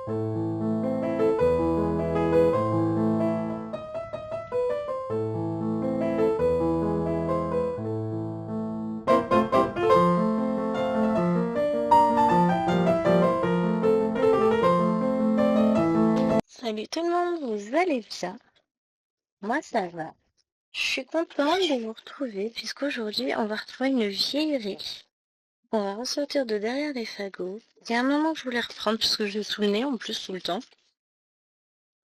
Salut tout le monde, vous allez bien? Moi ça va. Je suis contente de vous retrouver puisqu'aujourd'hui on va retrouver une vieillerie. On va ressortir de derrière les fagots. Il y a un moment que je voulais reprendre puisque je l'ai sous le nez en plus tout le temps.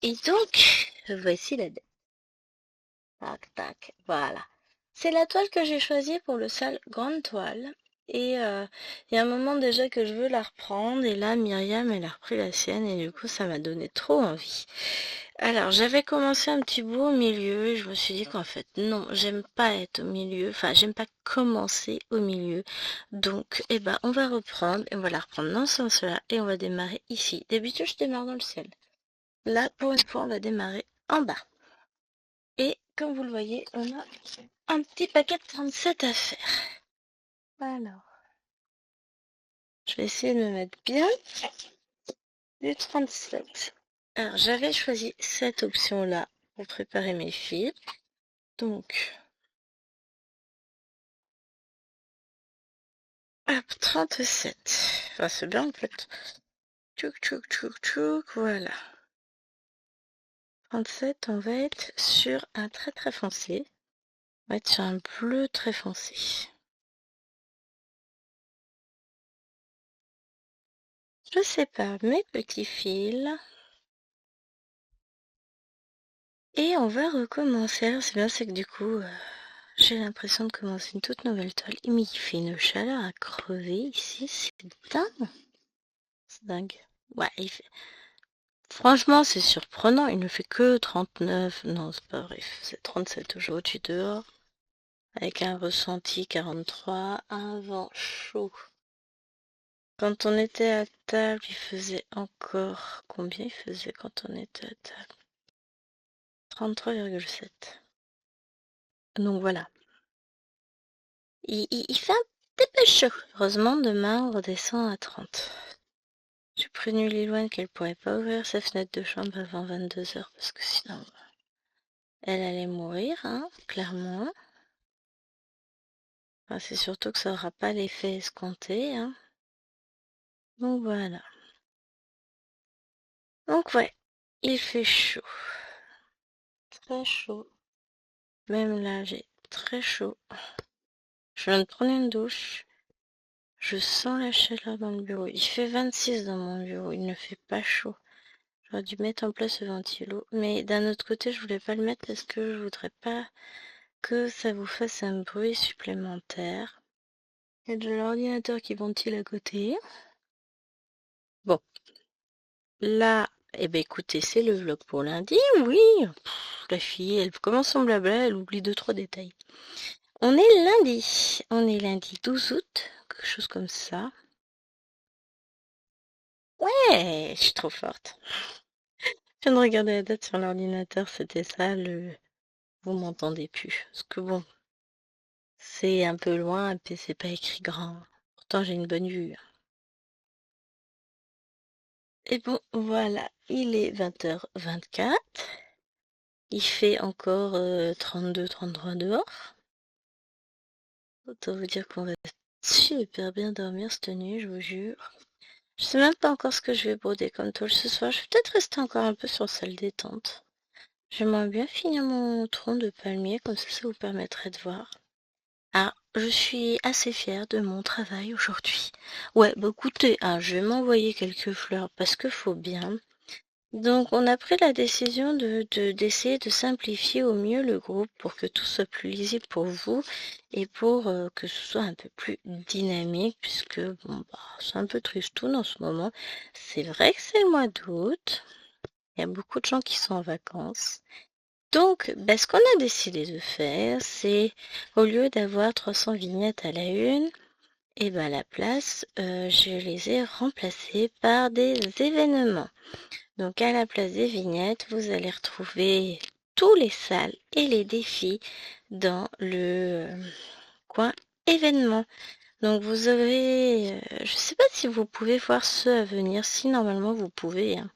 Et donc, voici la dette. Tac, tac, voilà. C'est la toile que j'ai choisie pour le sale grande toile. Et il y a un moment déjà que je veux la reprendre. Et là, Myriam, elle a repris la sienne. Et du coup, ça m'a donné trop envie. Alors, j'avais commencé un petit bout au milieu. Et je me suis dit qu'en fait, non, j'aime pas être au milieu. Enfin, j'aime pas commencer au milieu. Donc, eh ben, on va reprendre. Et on va la reprendre dans ce sens-là. Et on va démarrer ici. D'habitude, je démarre dans le ciel. Là, pour une fois, on va démarrer en bas. Et comme vous le voyez, on a un petit paquet de 37 à faire. Alors, je vais essayer de me mettre bien du 37. Alors, j'avais choisi cette option-là pour préparer mes fils. Donc, hop, 37. Enfin, c'est bien en fait. Tchouk, tchouk, tchouk, tchouk, voilà. 37, on va être sur un très très foncé. On va être sur un bleu très foncé. Je sais pas, mes petits fils. Et on va recommencer. Alors, c'est bien, c'est que du coup, j'ai l'impression de commencer une toute nouvelle toile. Mais il fait une chaleur à crever ici, c'est dingue. C'est dingue. Ouais, il fait... Franchement, c'est surprenant. Il ne fait que 39. Non, c'est pas vrai. C'est 37 aujourd'hui dehors. Avec un ressenti 43. Un vent chaud. Quand on était à table, il faisait encore... Combien il faisait quand on était à table? 33,7. Donc voilà. Il fait un petit peu chaud. Heureusement, demain, on redescend à 30. J'ai prévenu Lilouane qu'elle pourrait pas ouvrir sa fenêtre de chambre avant 22h parce que sinon, elle allait mourir, hein, clairement. Enfin, c'est surtout que ça aura pas l'effet escompté, hein. Donc voilà. Donc ouais, il fait chaud. Très chaud. Même là, j'ai très chaud. Je viens de prendre une douche. Je sens la chaleur dans le bureau. Il fait 26 dans mon bureau. Il ne fait pas chaud. J'aurais dû mettre en place ce ventilo. Mais d'un autre côté, je voulais pas le mettre parce que je voudrais pas que ça vous fasse un bruit supplémentaire. Il y a de l'ordinateur qui ventile à côté. Bon, là, eh ben écoutez, c'est le vlog pour lundi, oui. La fille, elle commence son blabla, elle oublie 2-3 détails. On est lundi 12 août, quelque chose comme ça. Ouais, je suis trop forte. Je viens de regarder la date sur l'ordinateur, c'était ça, le... Vous m'entendez plus. Parce que bon, c'est un peu loin, et puis c'est pas écrit grand. Pourtant, j'ai une bonne vue. Et bon, voilà, il est 20h24. Il fait encore 32-33 dehors. Autant vous dire qu'on va super bien dormir cette nuit, je vous jure. Je sais même pas encore ce que je vais broder comme toile ce soir. Je vais peut-être rester encore un peu sur salle détente. J'aimerais bien finir mon tronc de palmier, comme ça vous permettrait de voir. Ah, je suis assez fière de mon travail aujourd'hui. Ouais, bah écoutez, hein, je vais m'envoyer quelques fleurs parce que faut bien. Donc, on a pris la décision d'essayer de simplifier au mieux le groupe pour que tout soit plus lisible pour vous et pour que ce soit un peu plus dynamique puisque, bon, bah, c'est un peu tristoun en ce moment. C'est vrai que c'est le mois d'août. Il y a beaucoup de gens qui sont en vacances. Donc, bah, ce qu'on a décidé de faire, c'est au lieu d'avoir 300 vignettes à la une, et ben à la place, je les ai remplacées par des événements. Donc à la place des vignettes, vous allez retrouver tous les salles et les défis dans le coin événements. Donc vous avez, je sais pas si vous pouvez voir ceux à venir, si normalement vous pouvez, hein.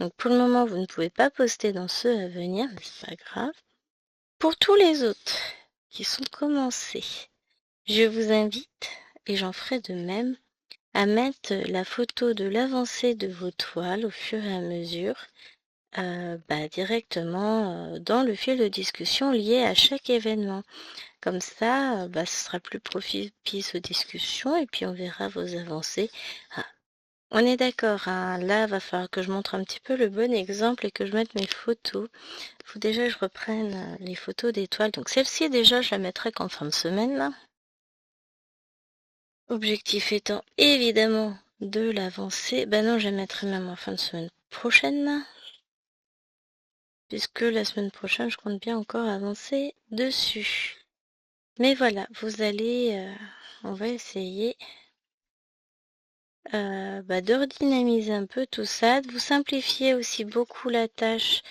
Donc pour le moment vous ne pouvez pas poster dans ceux à venir, mais c'est pas grave. Pour tous les autres qui sont commencés, je vous invite, et j'en ferai de même, à mettre la photo de l'avancée de vos toiles au fur et à mesure directement dans le fil de discussion lié à chaque événement. Comme ça, ce sera plus propice aux discussions et puis on verra vos avancées. Ah, on est d'accord, hein, là, va falloir que je montre un petit peu le bon exemple et que je mette mes photos. Il faut déjà que je reprenne les photos d'étoiles. Donc celle-ci, déjà, je la mettrai qu'en fin de semaine, là. Objectif étant évidemment de l'avancer. Ben non, je la mettrai même en fin de semaine prochaine, là. Puisque la semaine prochaine, je compte bien encore avancer dessus. Mais voilà, vous allez, on va essayer de redynamiser un peu tout ça, de vous simplifier aussi beaucoup la tâche.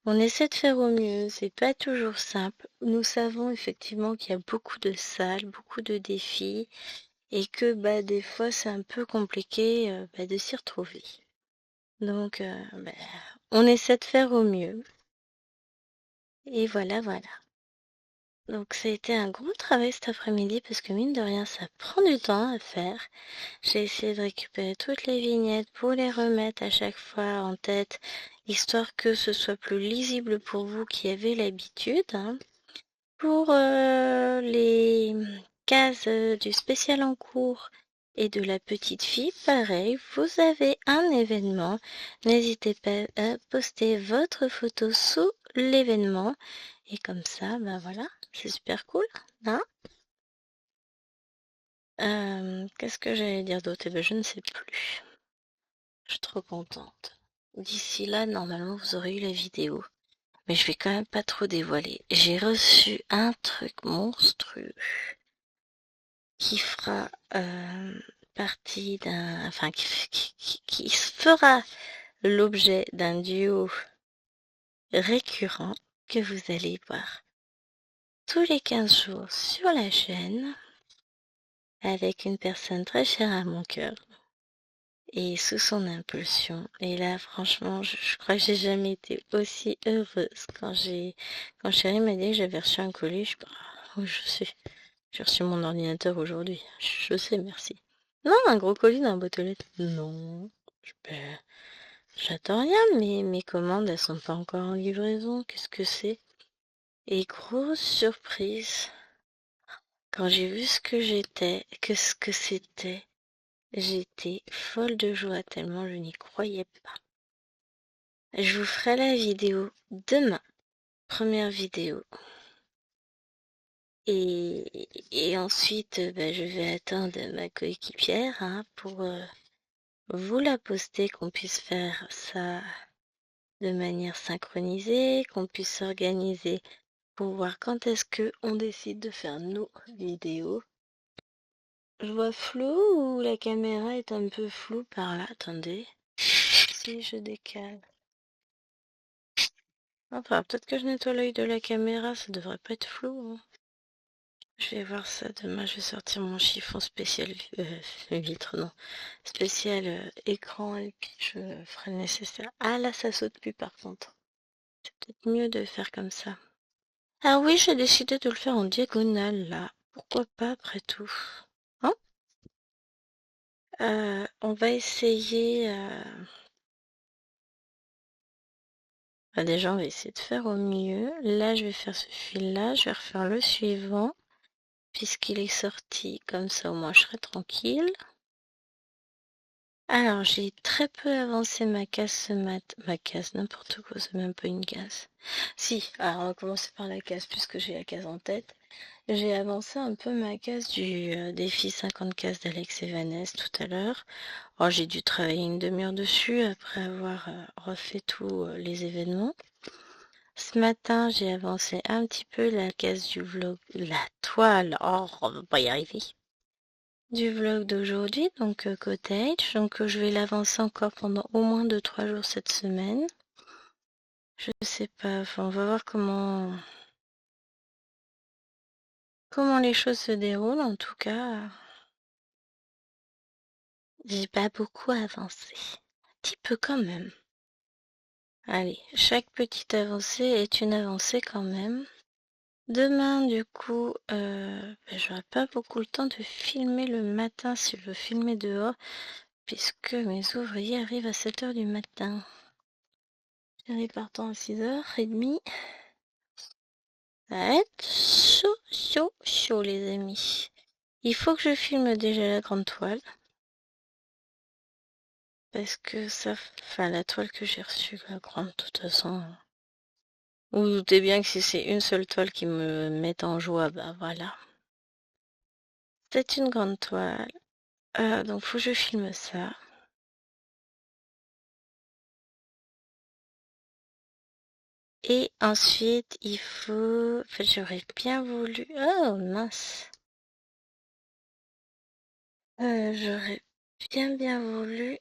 On essaie de faire au mieux, c'est pas toujours simple. Nous savons effectivement qu'il y a beaucoup de salles, beaucoup de défis, et que des fois c'est un peu compliqué de s'y retrouver. Donc on essaie de faire au mieux. Et voilà, voilà. Donc ça a été un gros travail cet après-midi parce que mine de rien ça prend du temps à faire. J'ai essayé de récupérer toutes les vignettes pour les remettre à chaque fois en tête, histoire que ce soit plus lisible pour vous qui avez l'habitude, hein. Pour les cases du spécial en cours et de la petite fille, pareil, vous avez un événement. N'hésitez pas à poster votre photo sous l'événement. Et comme ça, voilà, c'est super cool, hein. Qu'est-ce que j'allais dire d'autre? Eh ben, je ne sais plus. Je suis trop contente. D'ici là, normalement, vous aurez eu la vidéo. Mais je vais quand même pas trop dévoiler. J'ai reçu un truc monstrueux qui fera partie d'un... Enfin, qui fera l'objet d'un duo récurrent que vous allez voir tous les 15 jours sur la chaîne avec une personne très chère à mon cœur et sous son impulsion. Et là, franchement, je crois que j'ai jamais été aussi heureuse quand Chérie m'a dit que j'avais reçu un colis. Je oui, je sais. J'ai reçu mon ordinateur aujourd'hui. Je sais, merci. Non, un gros colis dans la boîte aux lettres. Non. J'attends rien, mais mes commandes, elles sont pas encore en livraison. Qu'est-ce que c'est? Et grosse surprise, quand j'ai vu ce que c'était, j'étais folle de joie tellement je n'y croyais pas. Je vous ferai la vidéo demain. Première vidéo. Et ensuite, je vais attendre ma coéquipière pour vous la poster, qu'on puisse faire ça de manière synchronisée, qu'on puisse s'organiser pour voir quand est-ce que on décide de faire nos vidéos. Je vois flou ou la caméra est un peu floue par là? Attendez. Si je décale. Enfin, peut-être que je nettoie l'œil de la caméra, ça devrait pas être flou, hein. Je vais voir ça demain, je vais sortir mon chiffon spécial vitre, non. Spécial écran et puis je ferai le nécessaire. Ah là, ça saute plus par contre. C'est peut-être mieux de faire comme ça. Ah oui, j'ai décidé de le faire en diagonale là. Pourquoi pas après tout? Hein? On va essayer. Déjà, on va essayer de faire au mieux. Là, je vais faire ce fil-là. Je vais refaire le suivant. Puisqu'il est sorti, comme ça au moins je serai tranquille. Alors, j'ai très peu avancé ma case ce matin. Ma case, n'importe quoi, c'est même pas une case. Si, alors on va commencer par la case puisque j'ai la case en tête. J'ai avancé un peu ma case du défi 50 cases d'Alex et Vanessa tout à l'heure. Oh, j'ai dû travailler une demi-heure dessus après avoir refait tous les événements. Ce matin, j'ai avancé un petit peu la case du vlog, la toile, oh, on va pas y arriver, du vlog d'aujourd'hui, donc cottage. Donc je vais l'avancer encore pendant au moins 2-3 jours cette semaine. Je sais pas, enfin, on va voir comment les choses se déroulent en tout cas. J'ai pas beaucoup avancé. Un petit peu quand même. Allez, chaque petite avancée est une avancée quand même. Demain, du coup, j'aurai pas beaucoup le temps de filmer le matin si je veux filmer dehors, puisque mes ouvriers arrivent à 7h du matin. Ils partent à 6h30. Ça va être chaud, les amis. Il faut que je filme déjà la grande toile. Parce que ça... Enfin, la toile que j'ai reçue, la grande, de toute façon... Vous vous doutez bien que si c'est une seule toile qui me met en joie, bah voilà. C'est une grande toile. Donc faut que je filme ça. Et ensuite, il faut... En fait, j'aurais bien voulu... Oh, mince. J'aurais bien voulu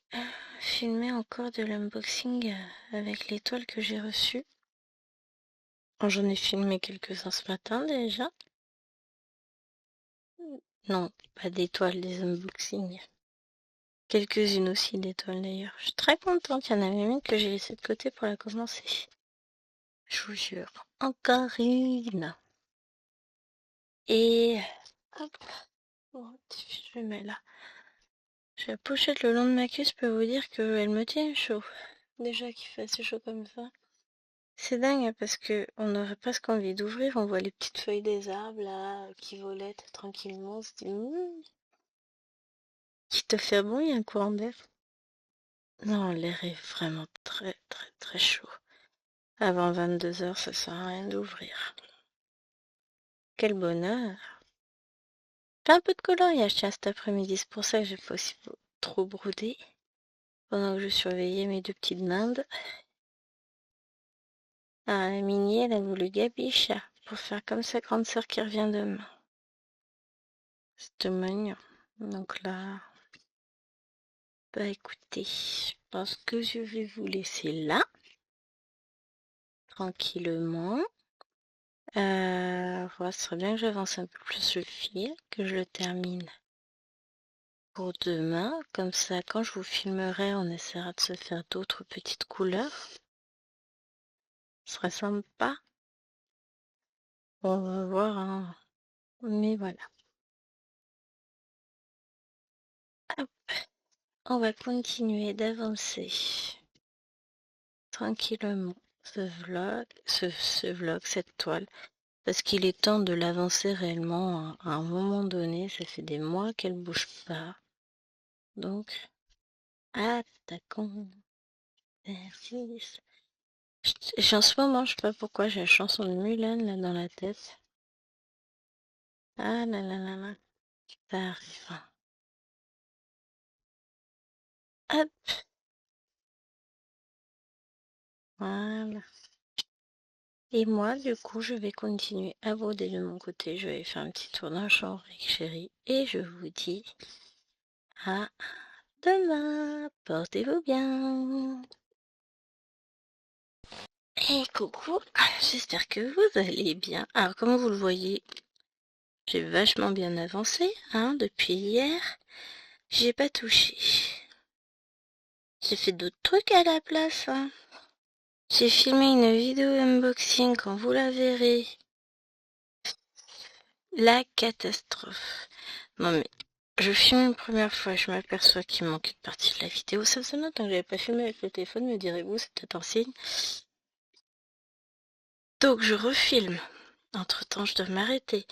filmer encore de l'unboxing avec les toiles que j'ai reçues. Oh, j'en ai filmé quelques-uns ce matin déjà. Non, pas des toiles, des unboxings. Quelques-unes aussi des toiles d'ailleurs. Je suis très contente, il y en avait une que j'ai laissée de côté pour la commencer. Je vous jure. Encore une. Et... Hop. Bon, je le mets là. J'ai la pochette le long de ma queue, je peux vous dire qu'elle me tient chaud. Déjà qu'il fait assez chaud comme ça. C'est dingue parce que on aurait presque envie d'ouvrir, on voit les petites feuilles des arbres là qui volettent tranquillement, on se dit qui te fait bon, il y a un courant d'air. Non, l'air est vraiment très chaud. Avant 22h, ça sert à rien d'ouvrir. Quel bonheur. J'ai un peu de coloriage tiens cet après-midi, c'est pour ça que j'ai pas aussi trop brodé. Pendant que je surveillais mes deux petites dindes. Ah, Mini, elle a voulu gabiche pour faire comme sa grande sœur qui revient demain. C'est mignon. Donc là, bah écoutez, je pense que je vais vous laisser là, tranquillement. Voilà, ce serait bien que j'avance un peu plus le fil, que je le termine pour demain. Comme ça, quand je vous filmerai, on essaiera de se faire d'autres petites couleurs. Ce serait sympa. On va voir, hein. Mais voilà. Hop. On va continuer d'avancer tranquillement ce vlog, cette toile. Parce qu'il est temps de l'avancer réellement à un moment donné. Ça fait des mois qu'elle bouge pas. Donc, attaquons. Merci. En ce moment, je sais pas pourquoi, j'ai la chanson de Mulan là dans la tête. Ah là là là là, ça arrive. Hop, voilà. Et moi, du coup, je vais continuer à broder de mon côté. Je vais faire un petit tour dans la chambre avec chérie. Et je vous dis à demain. Portez-vous bien. Et coucou, j'espère que vous allez bien. Alors, comme vous le voyez, j'ai vachement bien avancé, hein, depuis hier. J'ai pas touché. J'ai fait d'autres trucs à la place, hein. J'ai filmé une vidéo unboxing quand vous la verrez. La catastrophe. Non mais, je filme une première fois, je m'aperçois qu'il manque une partie de la vidéo. Ça faisait longtemps que j'avais pas filmé avec le téléphone, me direz-vous, c'est peut-être un signe. Donc je refilme. Entre-temps, je dois m'arrêter.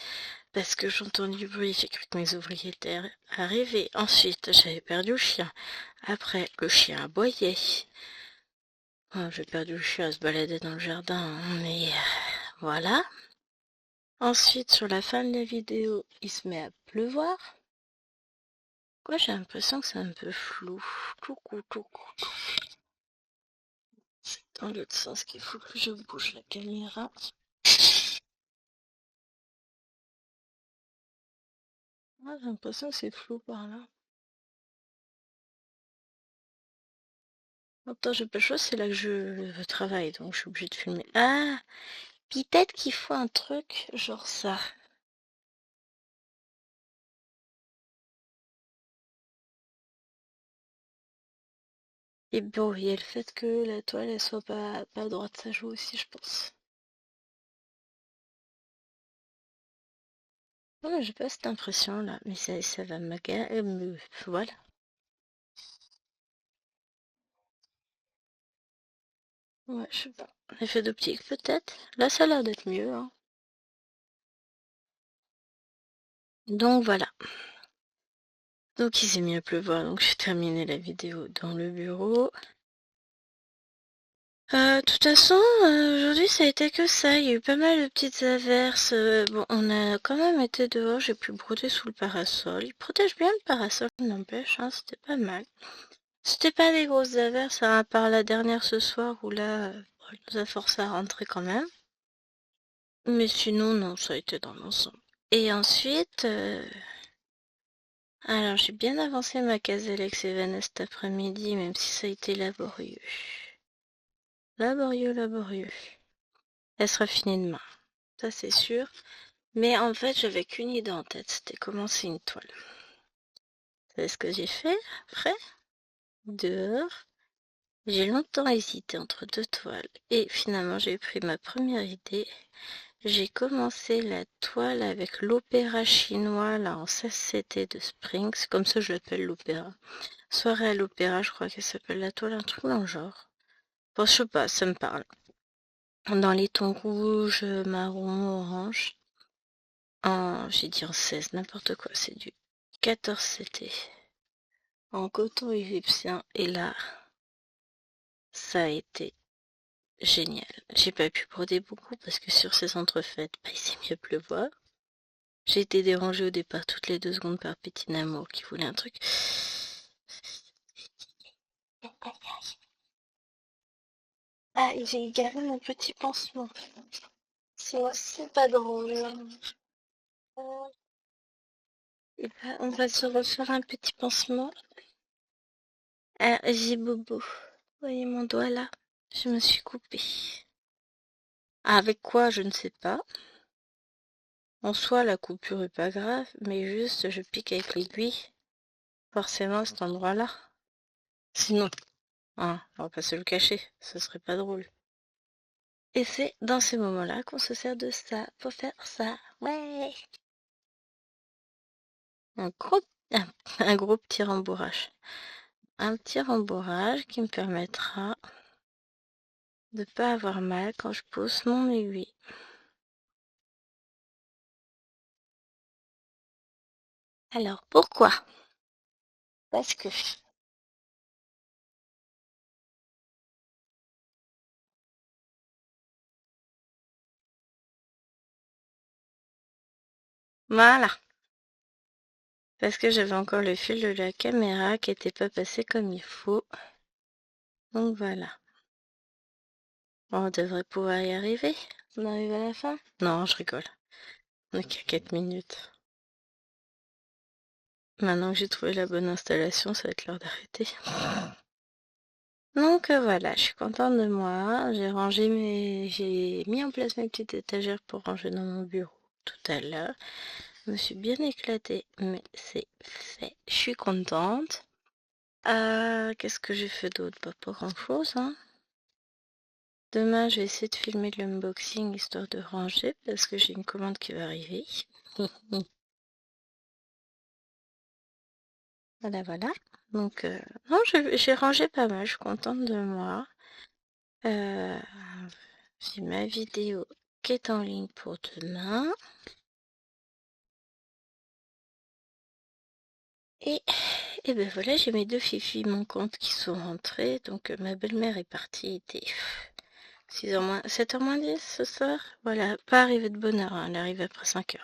Parce que j'entends du bruit, j'ai cru que mes ouvriers étaient arrivés. Ensuite, j'avais perdu le chien. Après, le chien aboyait. Oh, j'ai perdu le chien à se balader dans le jardin, mais voilà. Ensuite, sur la fin de la vidéo, il se met à pleuvoir. Quoi, j'ai l'impression que c'est un peu flou. Coucou. C'est dans l'autre sens qu'il faut que je bouge la caméra. Ah, j'ai l'impression que c'est flou par là. Attends, j'ai pas le choix, c'est là que je travaille, donc je suis obligée de filmer. Ah, peut-être qu'il faut un truc genre ça. Et bon, il y a le fait que la toile, elle soit pas à droite, ça joue aussi, je pense. Non, j'ai pas cette impression-là, mais ça va voilà. Ouais, je sais pas. Effet d'optique, peut-être. Là, ça a l'air d'être mieux, hein. Donc voilà. Donc il s'est mis à pleuvoir, donc j'ai terminé la vidéo dans le bureau. De toute façon, aujourd'hui ça a été que ça. Il y a eu pas mal de petites averses. Bon, on a quand même été dehors. J'ai pu broder sous le parasol. Il protège bien le parasol, n'empêche. Hein, c'était pas mal. C'était pas des grosses averses, hein, à part la dernière ce soir où là, elle nous a forcé à rentrer quand même. Mais sinon, non, ça a été dans l'ensemble. Et ensuite, alors j'ai bien avancé ma case Alex et Vanessa cet après-midi, même si ça a été laborieux. Laborieux. Elle sera finie demain, ça c'est sûr. Mais en fait, j'avais qu'une idée en tête, c'était commencer une toile. Vous savez ce que j'ai fait après? Dehors. J'ai longtemps hésité entre deux toiles et finalement j'ai pris ma première idée. J'ai commencé la toile avec l'opéra chinois là en 16CT de Spring, c'est comme ça que je l'appelle l'opéra. Soirée à l'opéra, je crois qu'elle s'appelle la toile, un truc dans le genre. Bon, je sais pas, ça me parle. Dans les tons rouges, marron, orange. J'ai dit en 16, n'importe quoi, c'est du 14CT. En coton égyptien, et là, ça a été génial. J'ai pas pu broder beaucoup parce que sur ces entrefaites, bah, il s'est mis à pleuvoir. J'ai été dérangée au départ toutes les 2 secondes par Petit Amour qui voulait un truc. Ah, et j'ai égaré mon petit pansement. C'est aussi pas drôle. Et là, on va se refaire un petit pansement. Ah, j'ai bobo. Vous voyez mon doigt là? Je me suis coupée. Avec quoi, je ne sais pas. En soi, la coupure est pas grave, mais juste, je pique avec l'aiguille. Forcément, à cet endroit-là. Sinon, hein, on va pas se le cacher, ce serait pas drôle. Et c'est dans ces moments-là qu'on se sert de ça pour faire ça. Ouais! Un gros, un, un gros petit rembourrage. Un petit rembourrage qui me permettra de pas avoir mal quand je pose mon aiguille. Alors, pourquoi? Parce que... Voilà. Parce que j'avais encore le fil de la caméra qui était pas passé comme il faut. Donc voilà. On devrait pouvoir y arriver. On arrive à la fin? Non, je rigole. On est qu'à 4 minutes. Maintenant que j'ai trouvé la bonne installation, ça va être l'heure d'arrêter. Donc voilà, je suis contente de moi. J'ai mis en place mes petites étagères pour ranger dans mon bureau tout à l'heure. Je me suis bien éclatée, mais c'est fait. Je suis contente. Qu'est-ce que j'ai fait d'autre? Pas grand-chose, hein. Demain, je vais essayer de filmer de l'unboxing histoire de ranger parce que j'ai une commande qui va arriver. Voilà, voilà. Donc, non, j'ai rangé pas mal. Je suis contente de moi. Euh, j'ai ma vidéo qui est en ligne pour demain. Et, et ben voilà, j'ai mes 2 filles manquantes qui sont rentrées. Donc, ma belle-mère est partie. Il était 6h moins, 7h moins 10 ce soir. Voilà, pas arrivée de bonne heure, hein, elle arrive après 5h.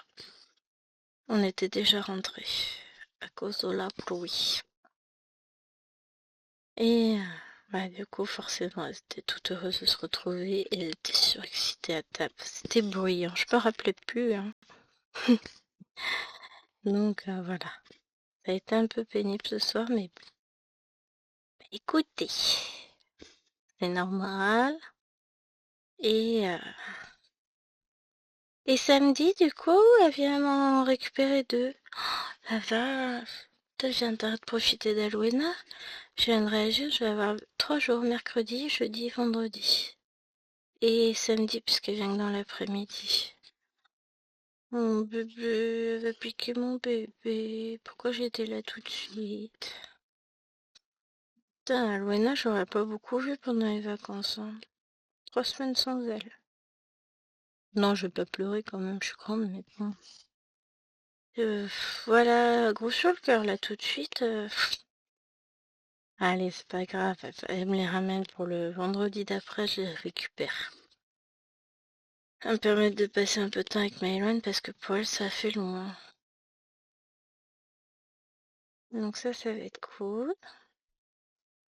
On était déjà rentrés à cause de la pluie. Et bah, du coup, forcément, elle était toute heureuse de se retrouver et elle était surexcitée à table. C'était bruyant, je me rappelais plus. Hein. Donc voilà, ça a été un peu pénible ce soir, mais bon. Écoutez, c'est normal. Et, euh, et samedi, du coup, elle vient m'en récupérer 2. Oh, la vache! je viens de profiter d'Halloween. Je viens de réagir, je vais avoir 3 jours, mercredi, jeudi, vendredi. Et samedi, puisque je viens que dans l'après-midi. Mon bébé, va piquer mon bébé. Pourquoi j'étais là tout de suite? Putain, Halloween, j'aurais pas beaucoup vu pendant les vacances. 3 semaines sans elle. Non, je vais pas pleurer quand même, je suis grande, mais bon. Voilà, gros sur le cœur là tout de suite. Allez, c'est pas grave, elle me les ramène pour le vendredi d'après, je les récupère. Ça va me permettre de passer un peu de temps avec Maëlon parce que pour elle, ça fait loin. Donc ça va être cool.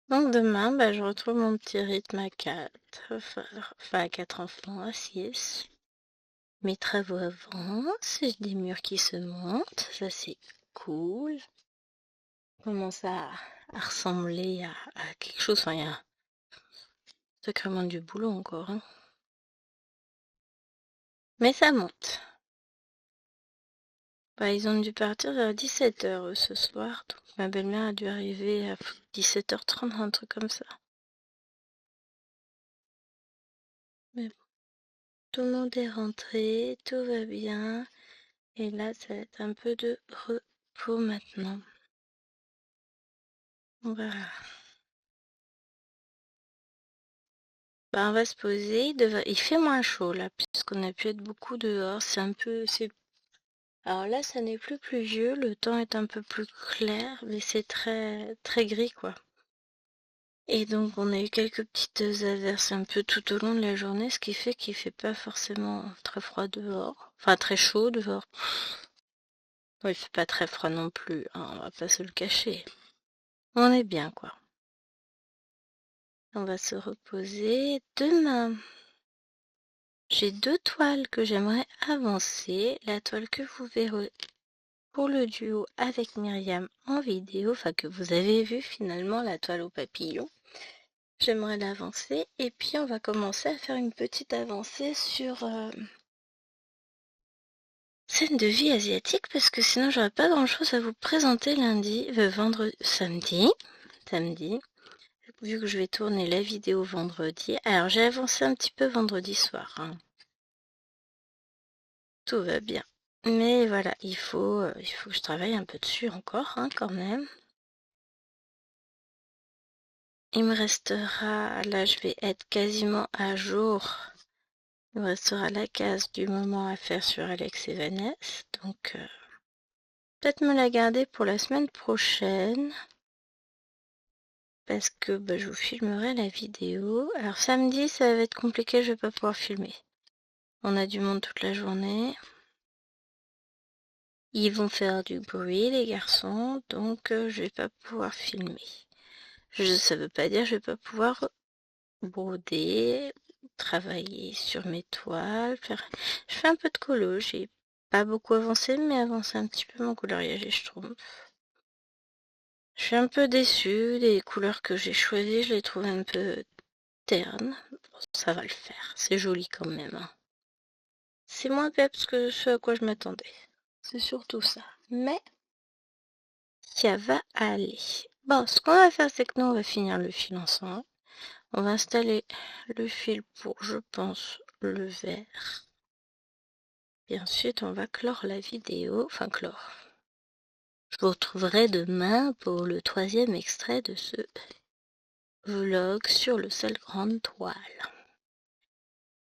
Donc demain, je retrouve mon petit rythme à 4, enfin à 4 enfants, à 6. Mes travaux avancent, j'ai des murs qui se montent, ça c'est cool. Commence à ressembler à quelque chose, enfin il y a sacrément du boulot encore. Hein. Mais ça monte. Ils ont dû partir vers 17h ce soir, donc ma belle-mère a dû arriver à 17h30, un truc comme ça. Mais bon, tout le monde est rentré, tout va bien. Et là, ça va être un peu de repos maintenant. Voilà. On va se poser. Il fait moins chaud là, puisqu'on a pu être beaucoup dehors. C'est un peu. Alors là, ça n'est plus pluvieux. Le temps est un peu plus clair, mais c'est très très gris quoi. Et donc on a eu quelques petites averses un peu tout au long de la journée, ce qui fait qu'il fait pas forcément très froid dehors. Enfin très chaud dehors. Bon, il fait pas très froid non plus, hein, on va pas se le cacher. On est bien quoi. On va se reposer demain. J'ai 2 toiles que j'aimerais avancer. La toile que vous verrez pour le duo avec Myriam en vidéo, enfin que vous avez vu finalement, la toile au papillon. J'aimerais l'avancer et puis on va commencer à faire une petite avancée sur scène de vie asiatique parce que sinon j'aurais pas grand chose à vous présenter lundi, samedi, vu que je vais tourner la vidéo vendredi. Alors j'ai avancé un petit peu vendredi soir, hein. Tout va bien. Mais voilà, il faut que je travaille un peu dessus encore, hein, quand même. Il me restera, là je vais être quasiment à jour. Il me restera la case du moment à faire sur Alex et Vanessa. Donc peut-être me la garder pour la semaine prochaine. Parce que je vous filmerai la vidéo. Alors samedi, ça va être compliqué, je vais pas pouvoir filmer. On a du monde toute la journée. Ils vont faire du bruit, les garçons, donc je vais pas pouvoir filmer. Ça veut pas dire que je vais pas pouvoir broder, travailler sur mes toiles. Je fais un peu de colo, j'ai pas beaucoup avancé, mais avancé un petit peu mon coloriage, je trouve. Je suis un peu déçue, les couleurs que j'ai choisies, je les trouve un peu ternes. Bon, ça va le faire, c'est joli quand même. Hein. C'est moins peps que ce à quoi je m'attendais. C'est surtout ça. Mais ça va aller. Bon, ce qu'on va faire, c'est que nous, on va finir le fil ensemble. On va installer le fil pour, je pense, le vert. Et ensuite, on va clore la vidéo. Enfin, clore. Je vous retrouverai demain pour le 3e extrait de ce vlog sur le seul grande toile.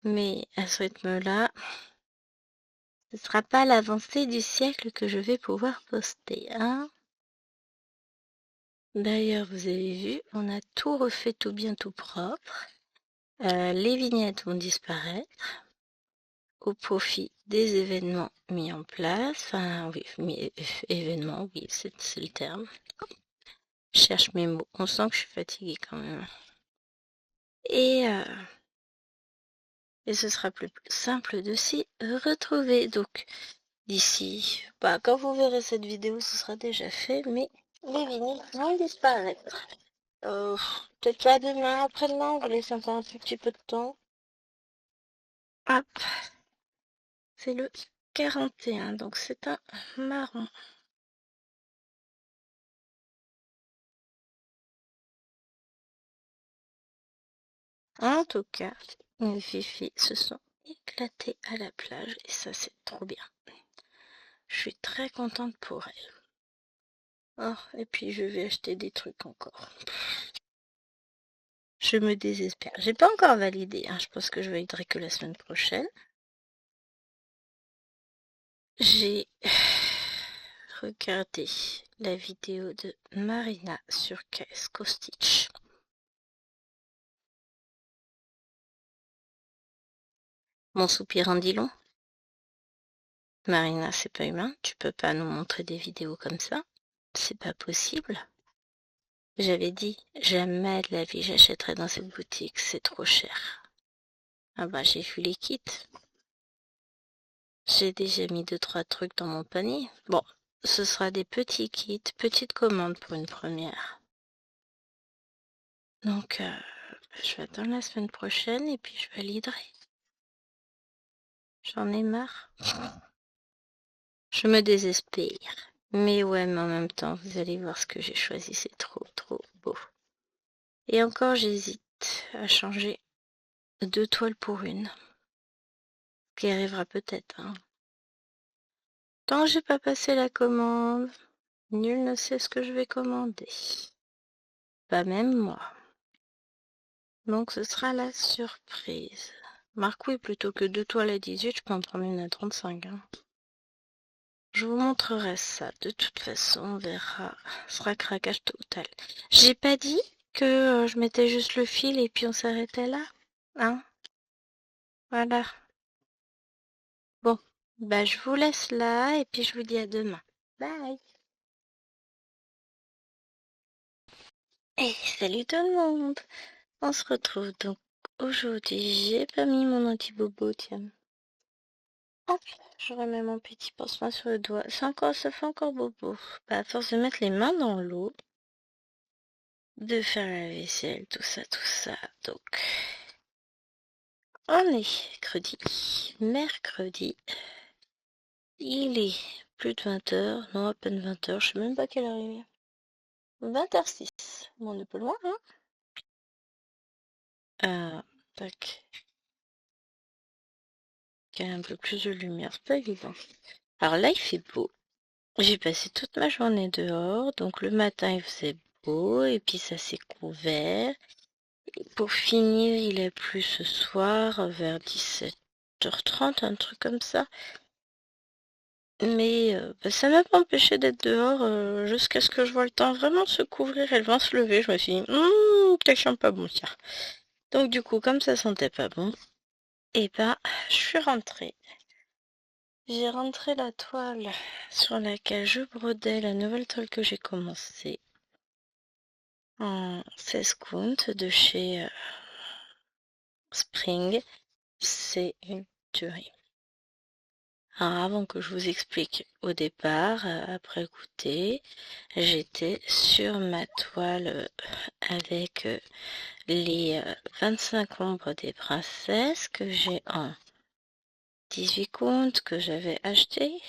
Mais à ce rythme-là, ce sera pas l'avancée du siècle que je vais pouvoir poster, hein. D'ailleurs, vous avez vu, on a tout refait tout bien, tout propre. Les vignettes vont disparaître au profit des événements mis en place. Enfin, oui, événements, oui, c'est le terme. Je cherche mes mots. On sent que je suis fatiguée quand même. Et ce sera plus simple de s'y retrouver. Donc, d'ici, quand vous verrez cette vidéo, ce sera déjà fait, mais les vinyles vont disparaître. Peut-être pas demain, après-demain, on va laisser encore un petit peu de temps. Hop, c'est le 41, donc c'est un marron. En tout cas, les filles se sont éclatées à la plage et ça c'est trop bien. Je suis très contente pour elles. Oh, et puis je vais acheter des trucs encore. Je me désespère. J'ai pas encore validé, hein. Je pense que je validerai que la semaine prochaine. J'ai regardé la vidéo de Marina sur Casco Stitch. Mon soupir en dit long. Marina, c'est pas humain. Tu peux pas nous montrer des vidéos comme ça. C'est pas possible. J'avais dit, jamais de la vie j'achèterai dans cette boutique, c'est trop cher. Ah bah j'ai vu les kits. J'ai déjà mis 2-3 trucs dans mon panier. Bon, ce sera des petits kits, petites commandes pour une première. Donc, je vais attendre la semaine prochaine et puis je validerai. J'en ai marre. Je me désespère. Mais ouais, mais en même temps, vous allez voir ce que j'ai choisi, c'est trop, trop beau. Et encore, j'hésite à changer 2 toiles pour une. Ce qui arrivera peut-être, hein. Tant que j'ai pas passé la commande, nul ne sait ce que je vais commander. Pas même moi. Donc ce sera la surprise. Marque oui, plutôt que 2 toiles à 18, je peux en prendre une à 35. Hein. Je vous montrerai ça. De toute façon, on verra. Ce sera craquage total. J'ai pas dit que je mettais juste le fil et puis on s'arrêtait là. Hein? Voilà. Bon. Bah je vous laisse là et puis je vous dis à demain. Bye. Et salut tout le monde. On se retrouve donc aujourd'hui. J'ai pas mis mon anti-bobo, tiens. Hop, je remets mon petit pansement sur le doigt. Ça fait encore bobo. Bah, à force de mettre les mains dans l'eau, de faire la vaisselle, tout ça, tout ça. Donc, on est mercredi. Il est plus de 20h, non, à peine 20h, je sais même pas quelle heure il est. 20h06. Bon, on est pas loin, hein. Tac. Il y a un peu plus de lumière, c'est pas évident. Alors là, il fait beau. J'ai passé toute ma journée dehors, donc le matin il faisait beau et puis ça s'est couvert. Et pour finir, il a plu ce soir vers 17h30, un truc comme ça. Mais bah, ça m'a pas empêché d'être dehors jusqu'à ce que je vois le temps vraiment se couvrir et le vent se lever. Je me suis dit, quel chien pas bon ça. Donc du coup, comme ça sentait pas bon, et ben je suis rentrée. J'ai rentré la toile sur laquelle je brodais la nouvelle toile que j'ai commencée. En 16 count de chez Spring. C'est une tuerie. Alors avant que je vous explique au départ, après goûter, j'étais sur ma toile avec les 25 ombres des princesses que j'ai en 18 comptes que j'avais acheté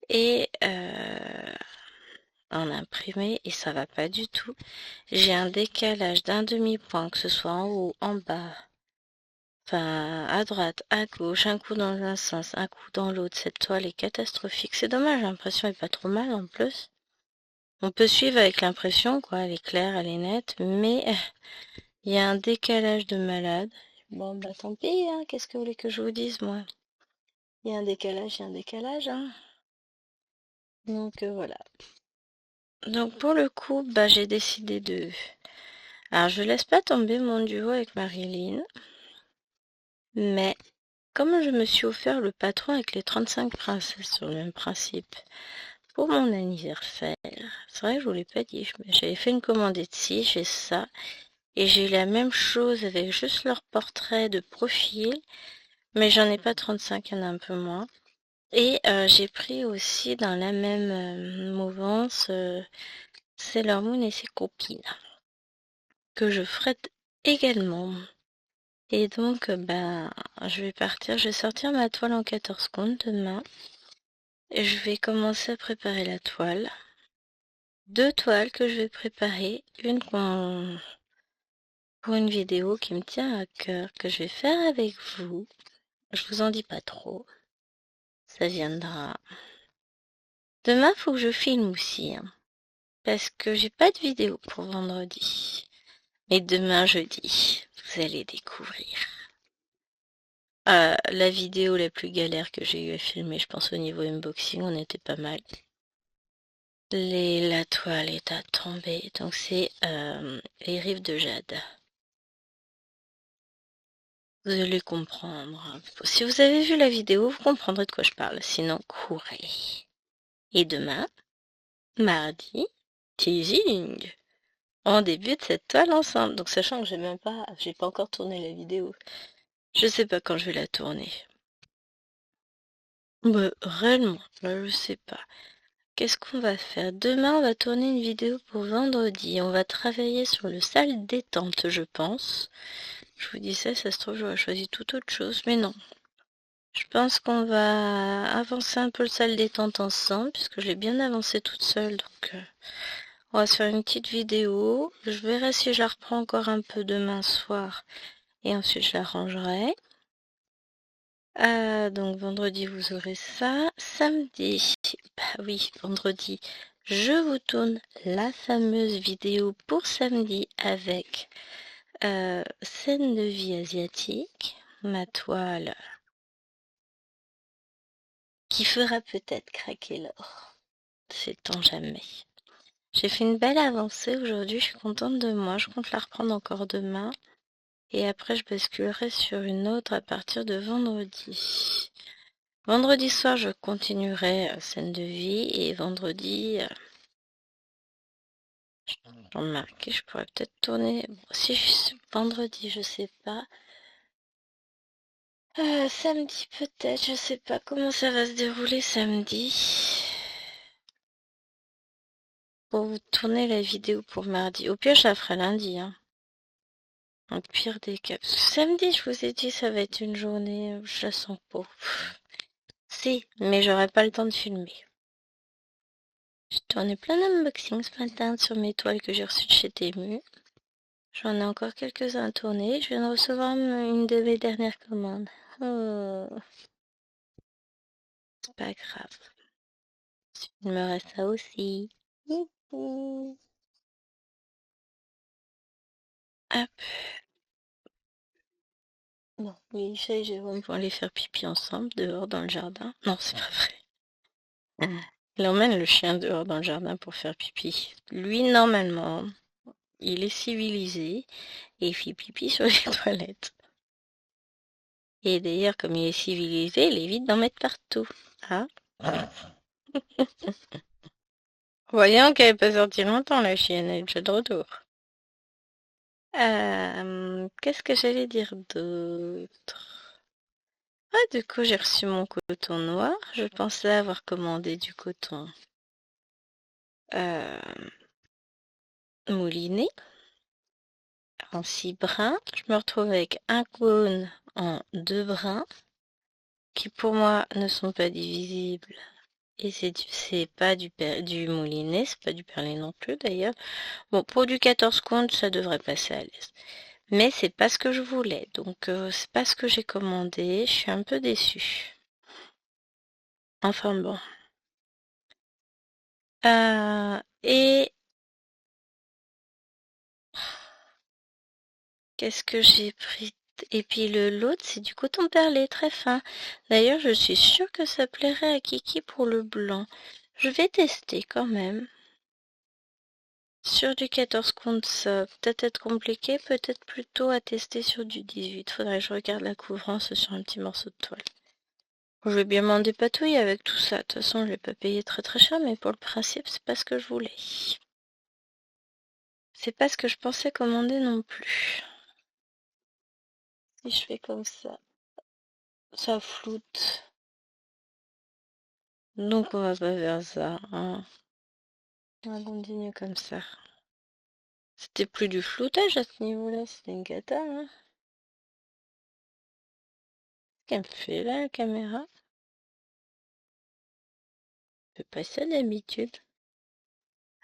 et en imprimé et ça va pas du tout. J'ai un décalage d'un demi-point, que ce soit en haut, en bas, enfin à droite, à gauche, un coup dans un sens, un coup dans l'autre. Cette toile est catastrophique. C'est dommage, l'impression est pas trop mal en plus. On peut suivre avec l'impression, quoi, elle est claire, elle est nette, mais il y a un décalage de malade. Bon, bah tant pis, hein, qu'est-ce que vous voulez que je vous dise, moi? Il y a un décalage, hein. Donc voilà. Donc pour le coup, bah j'ai décidé de... Alors je laisse pas tomber mon duo avec Marilyn, mais comme je me suis offert le patron avec les 35 princesses sur le même principe pour mon anniversaire, c'est vrai que je vous l'ai pas dit, j'avais fait une commande Etsy, j'ai ça, et j'ai la même chose avec juste leur portrait de profil, mais j'en ai pas 35, il y en a un peu moins. Et j'ai pris aussi dans la même mouvance Sailor Moon et ses copines, que je ferai également. Et donc, ben, je vais sortir ma toile en 14 comptes demain. Et je vais commencer à préparer la toile. 2 toiles que je vais préparer. Une pour une vidéo qui me tient à cœur, que je vais faire avec vous. Je vous en dis pas trop. Ça viendra. Demain, faut que je filme aussi, hein, parce que j'ai pas de vidéo pour vendredi. Mais demain, jeudi, vous allez découvrir. La vidéo la plus galère que j'ai eu à filmer, je pense au niveau unboxing, on était pas mal. La toile est à tomber, donc c'est les rives de Jade. Vous allez comprendre. Si vous avez vu la vidéo, vous comprendrez de quoi je parle. Sinon, courez. Et demain, mardi, teasing. On débute cette toile ensemble. Donc, sachant que j'ai pas encore tourné la vidéo. Je sais pas quand je vais la tourner. Bah, réellement, là, je sais pas. Qu'est-ce qu'on va faire? Demain, on va tourner une vidéo pour vendredi. On va travailler sur le salle détente, je pense. Je vous dis ça se trouve, j'aurais choisi toute autre chose, mais non. Je pense qu'on va avancer un peu le salle détente ensemble, puisque je l'ai bien avancé toute seule. Donc, on va se faire une petite vidéo. Je verrai si je la reprends encore un peu demain soir. Et ensuite, je la rangerai. Donc, vendredi, vous aurez ça. Samedi, bah oui, vendredi, je vous tourne la fameuse vidéo pour samedi avec scène de vie asiatique. Ma toile qui fera peut-être craquer l'or. Sait-on jamais. J'ai fait une belle avancée aujourd'hui, je suis contente de moi. Je compte la reprendre encore demain. Et après, je basculerai sur une autre à partir de vendredi. Vendredi soir, je continuerai scène de vie. Et vendredi, j'ai remarqué, je pourrais peut-être tourner. Bon, si vendredi, je sais pas. Samedi peut-être, je sais pas comment ça va se dérouler samedi. Pour vous tourner la vidéo pour mardi. Au pire, je la ferai lundi, hein. Au pire des cas. Parce que samedi, je vous ai dit, ça va être une journée, je la sens pas. Si, mais j'aurai pas le temps de filmer. J'ai tourné plein d'unboxings ce matin sur mes toiles que j'ai reçues de chez Temu. J'en ai encore quelques-uns à tourner. Je viens de recevoir une de mes dernières commandes. Oh, c'est pas grave. Il me reste ça aussi. Hop. Bon, Misha et Jérôme vont aller faire pipi ensemble dehors dans le jardin. Non, c'est pas vrai. Il emmène le chien dehors dans le jardin pour faire pipi. Lui, normalement, il est civilisé et il fait pipi sur les toilettes. Et d'ailleurs, comme il est civilisé, il évite d'en mettre partout. Hein? Voyons qu'elle n'est pas sortie longtemps, la chienne, elle est déjà de retour. Qu'est-ce que j'allais dire d'autre? Ah, du coup, j'ai reçu mon coton noir. Je pensais avoir commandé du coton mouliné en 6 brins. Je me retrouve avec un cône en 2 brins qui pour moi ne sont pas divisibles. Et c'est pas du mouliné, c'est pas du perlé non plus d'ailleurs. Bon, pour du 14 comptes, ça devrait passer à l'aise. Mais c'est pas ce que je voulais, donc c'est pas ce que j'ai commandé. Je suis un peu déçue. Enfin bon. Et qu'est-ce que j'ai pris? Et puis l'autre, c'est du coton perlé très fin. D'ailleurs, je suis sûre que ça plairait à Kiki pour le blanc. Je vais tester quand même. Sur du 14 comptes, ça peut-être être compliqué, peut-être plutôt à tester sur du 18. Faudrait que je regarde la couvrance sur un petit morceau de toile. Je vais bien m'en dépatouiller avec tout ça. De toute façon, je l'ai pas payé très très cher, mais pour le principe, c'est pas ce que je voulais. C'est pas ce que je pensais commander non plus. Si je fais comme ça floute. Donc on va pas faire ça, hein. On va continuer comme ça. C'était plus du floutage à ce niveau-là, c'était une cata, hein. Qu'elle me fait là, la caméra? Je fais pas ça d'habitude.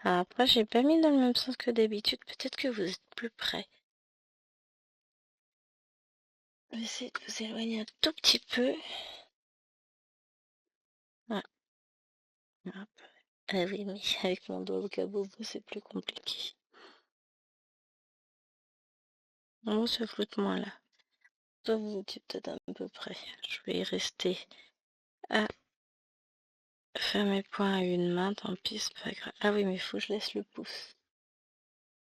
Ah, après, j'ai pas mis dans le même sens que d'habitude. Peut-être que vous êtes plus près. Je vais essayer de vous éloigner un tout petit peu. Ouais. Hop. Ah oui, mais avec mon doigt au cabobo, c'est plus compliqué. Oh, ce flottement là. Toi, vous étiez peut-être à peu près. Je vais y rester à faire mes points à une main, tant pis, c'est pas grave. Ah oui, mais il faut que je laisse le pouce.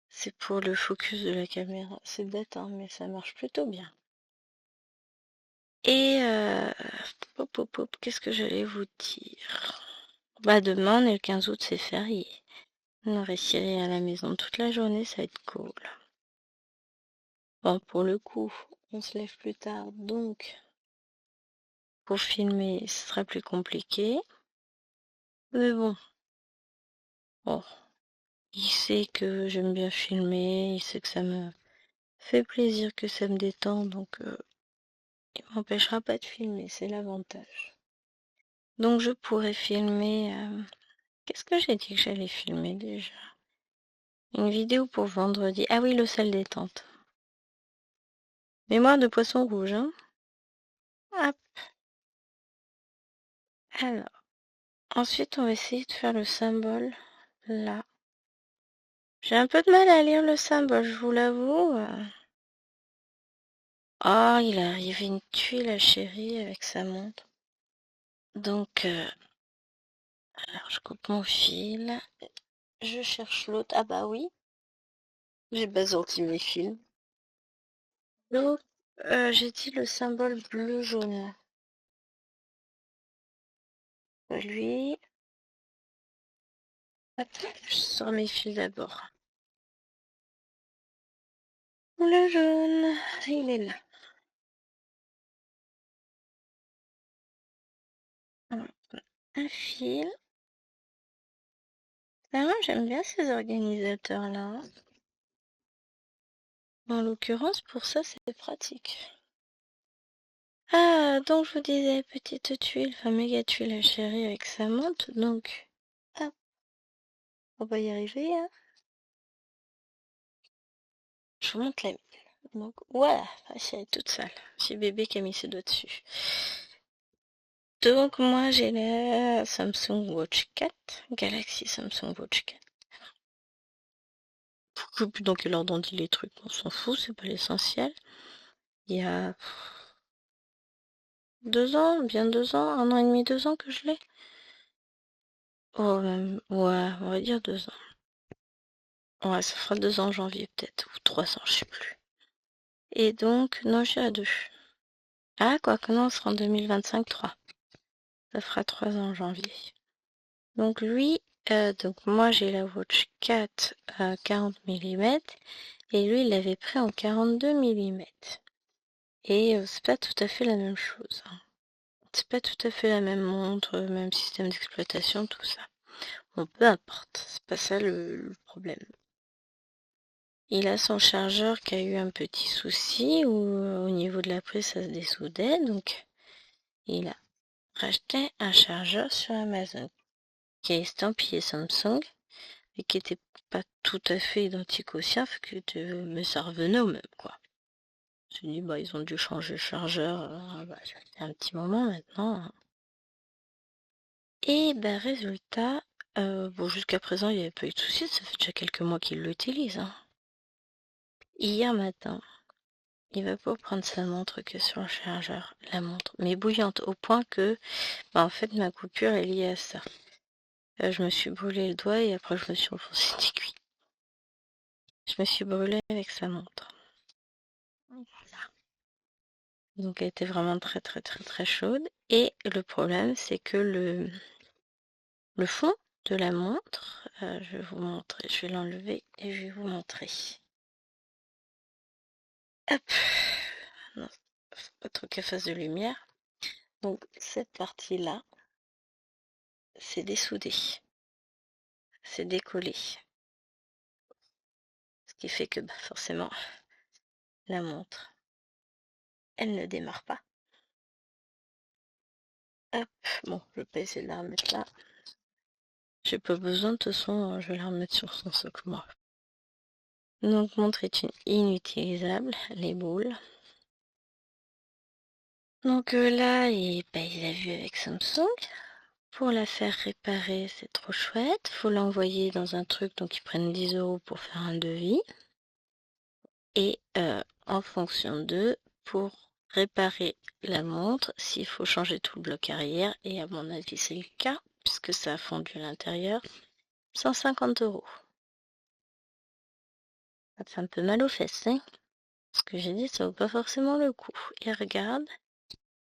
C'est pour le focus de la caméra. C'est bête, hein, mais ça marche plutôt bien. Et qu'est-ce que j'allais vous dire? Bah demain, on est le 15 août, c'est férié. On aurait Cyril à la maison toute la journée, ça va être cool. Bon, pour le coup, on se lève plus tard, donc pour filmer, ce sera plus compliqué. Mais bon, il sait que j'aime bien filmer, il sait que ça me fait plaisir, que ça me détend, donc il m'empêchera pas de filmer, c'est l'avantage. Donc je pourrais filmer... Qu'est-ce que j'ai dit que j'allais filmer déjà? Une vidéo pour vendredi. Ah oui, le salle détente. Mémoire de poisson rouge, hein? Hop. Alors, ensuite, on va essayer de faire le symbole là. J'ai un peu de mal à lire le symbole, je vous l'avoue. Oh, il est arrivé une tuile à chérie avec sa montre. Donc, alors je coupe mon fil. Je cherche l'autre. Ah bah oui, j'ai pas sorti mes fils. Donc, j'ai dit le symbole bleu-jaune. Lui, attends, je sors mes fils d'abord. Le jaune, il est là. Un fil. Ah, moi, j'aime bien ces organisateurs-là. En l'occurrence, pour ça, c'est pratique. Ah, donc je vous disais, petite tuile, enfin méga tuile à chérie avec sa montre, donc... Hop, on va y arriver, hein. Je vous montre la mienne. Donc voilà, elle est toute sale. J'ai bébé qui a mis ses doigts dessus. Donc moi j'ai la Samsung Watch 4, Galaxy Samsung Watch 4. Je sais plus dans quel ordre on dit les trucs, on s'en fout, c'est pas l'essentiel. Il y a 2 ans, bien 2 ans, 1 an et demi, 2 ans que je l'ai. Oh, même, ouais, on va dire 2 ans. Ouais, ça fera 2 ans en janvier peut-être, ou 3 ans, je sais plus. Et donc, non, j'ai à 2. Ah, quoi que non, on sera en 2025, 3. Ça fera 3 ans en janvier. Donc lui, donc moi j'ai la Watch 4 à 40 mm et lui il l'avait pris en 42 mm. Et c'est pas tout à fait la même chose, hein. C'est pas tout à fait la même montre, même système d'exploitation, tout ça. Bon, peu importe, c'est pas ça le problème. Il a son chargeur qui a eu un petit souci où au niveau de la prise ça se dessoudait, donc il a racheté un chargeur sur Amazon qui est estampillé Samsung et qui était pas tout à fait identique au sien, mais ça revenait au même, quoi. Je me suis dit, bah, ils ont dû changer le chargeur, bah, ça fait un petit moment maintenant, hein. Et bah, résultat, bon, jusqu'à présent, il n'y avait pas eu de soucis, ça fait déjà quelques mois qu'il l'utilise, hein. Hier matin, il va pas prendre sa montre que sur le chargeur, la montre, mais bouillante, au point que, bah, en fait, ma coupure est liée à ça. Je me suis brûlé le doigt et après, je me suis enfoncé une aiguille. Je me suis brûlée avec sa montre. Voilà. Donc elle était vraiment très très très très chaude. Et le problème, c'est que le fond de la montre, je vais vous montrer, je vais l'enlever et je vais vous montrer. Hop. Non, faut pas trop qu'elle fasse de lumière. Donc cette partie-là, c'est dessoudé, c'est décollé. Ce qui fait que bah, forcément, la montre, elle ne démarre pas. Hop, bon, je vais pas essayer de la remettre là. J'ai pas besoin, de toute façon, je vais la remettre sur son socle, moi. Donc montre est inutilisable, les boules. Donc là, il a vu avec Samsung. Pour la faire réparer, c'est trop chouette. Faut l'envoyer dans un truc, donc ils prennent 10 € pour faire un devis. Et en fonction d'eux, pour réparer la montre, s'il faut changer tout le bloc arrière, et à mon avis c'est le cas, puisque ça a fondu à l'intérieur, 150 €. Ça fait un peu mal aux fesses, hein. Ce que j'ai dit, ça vaut pas forcément le coup. Et regarde,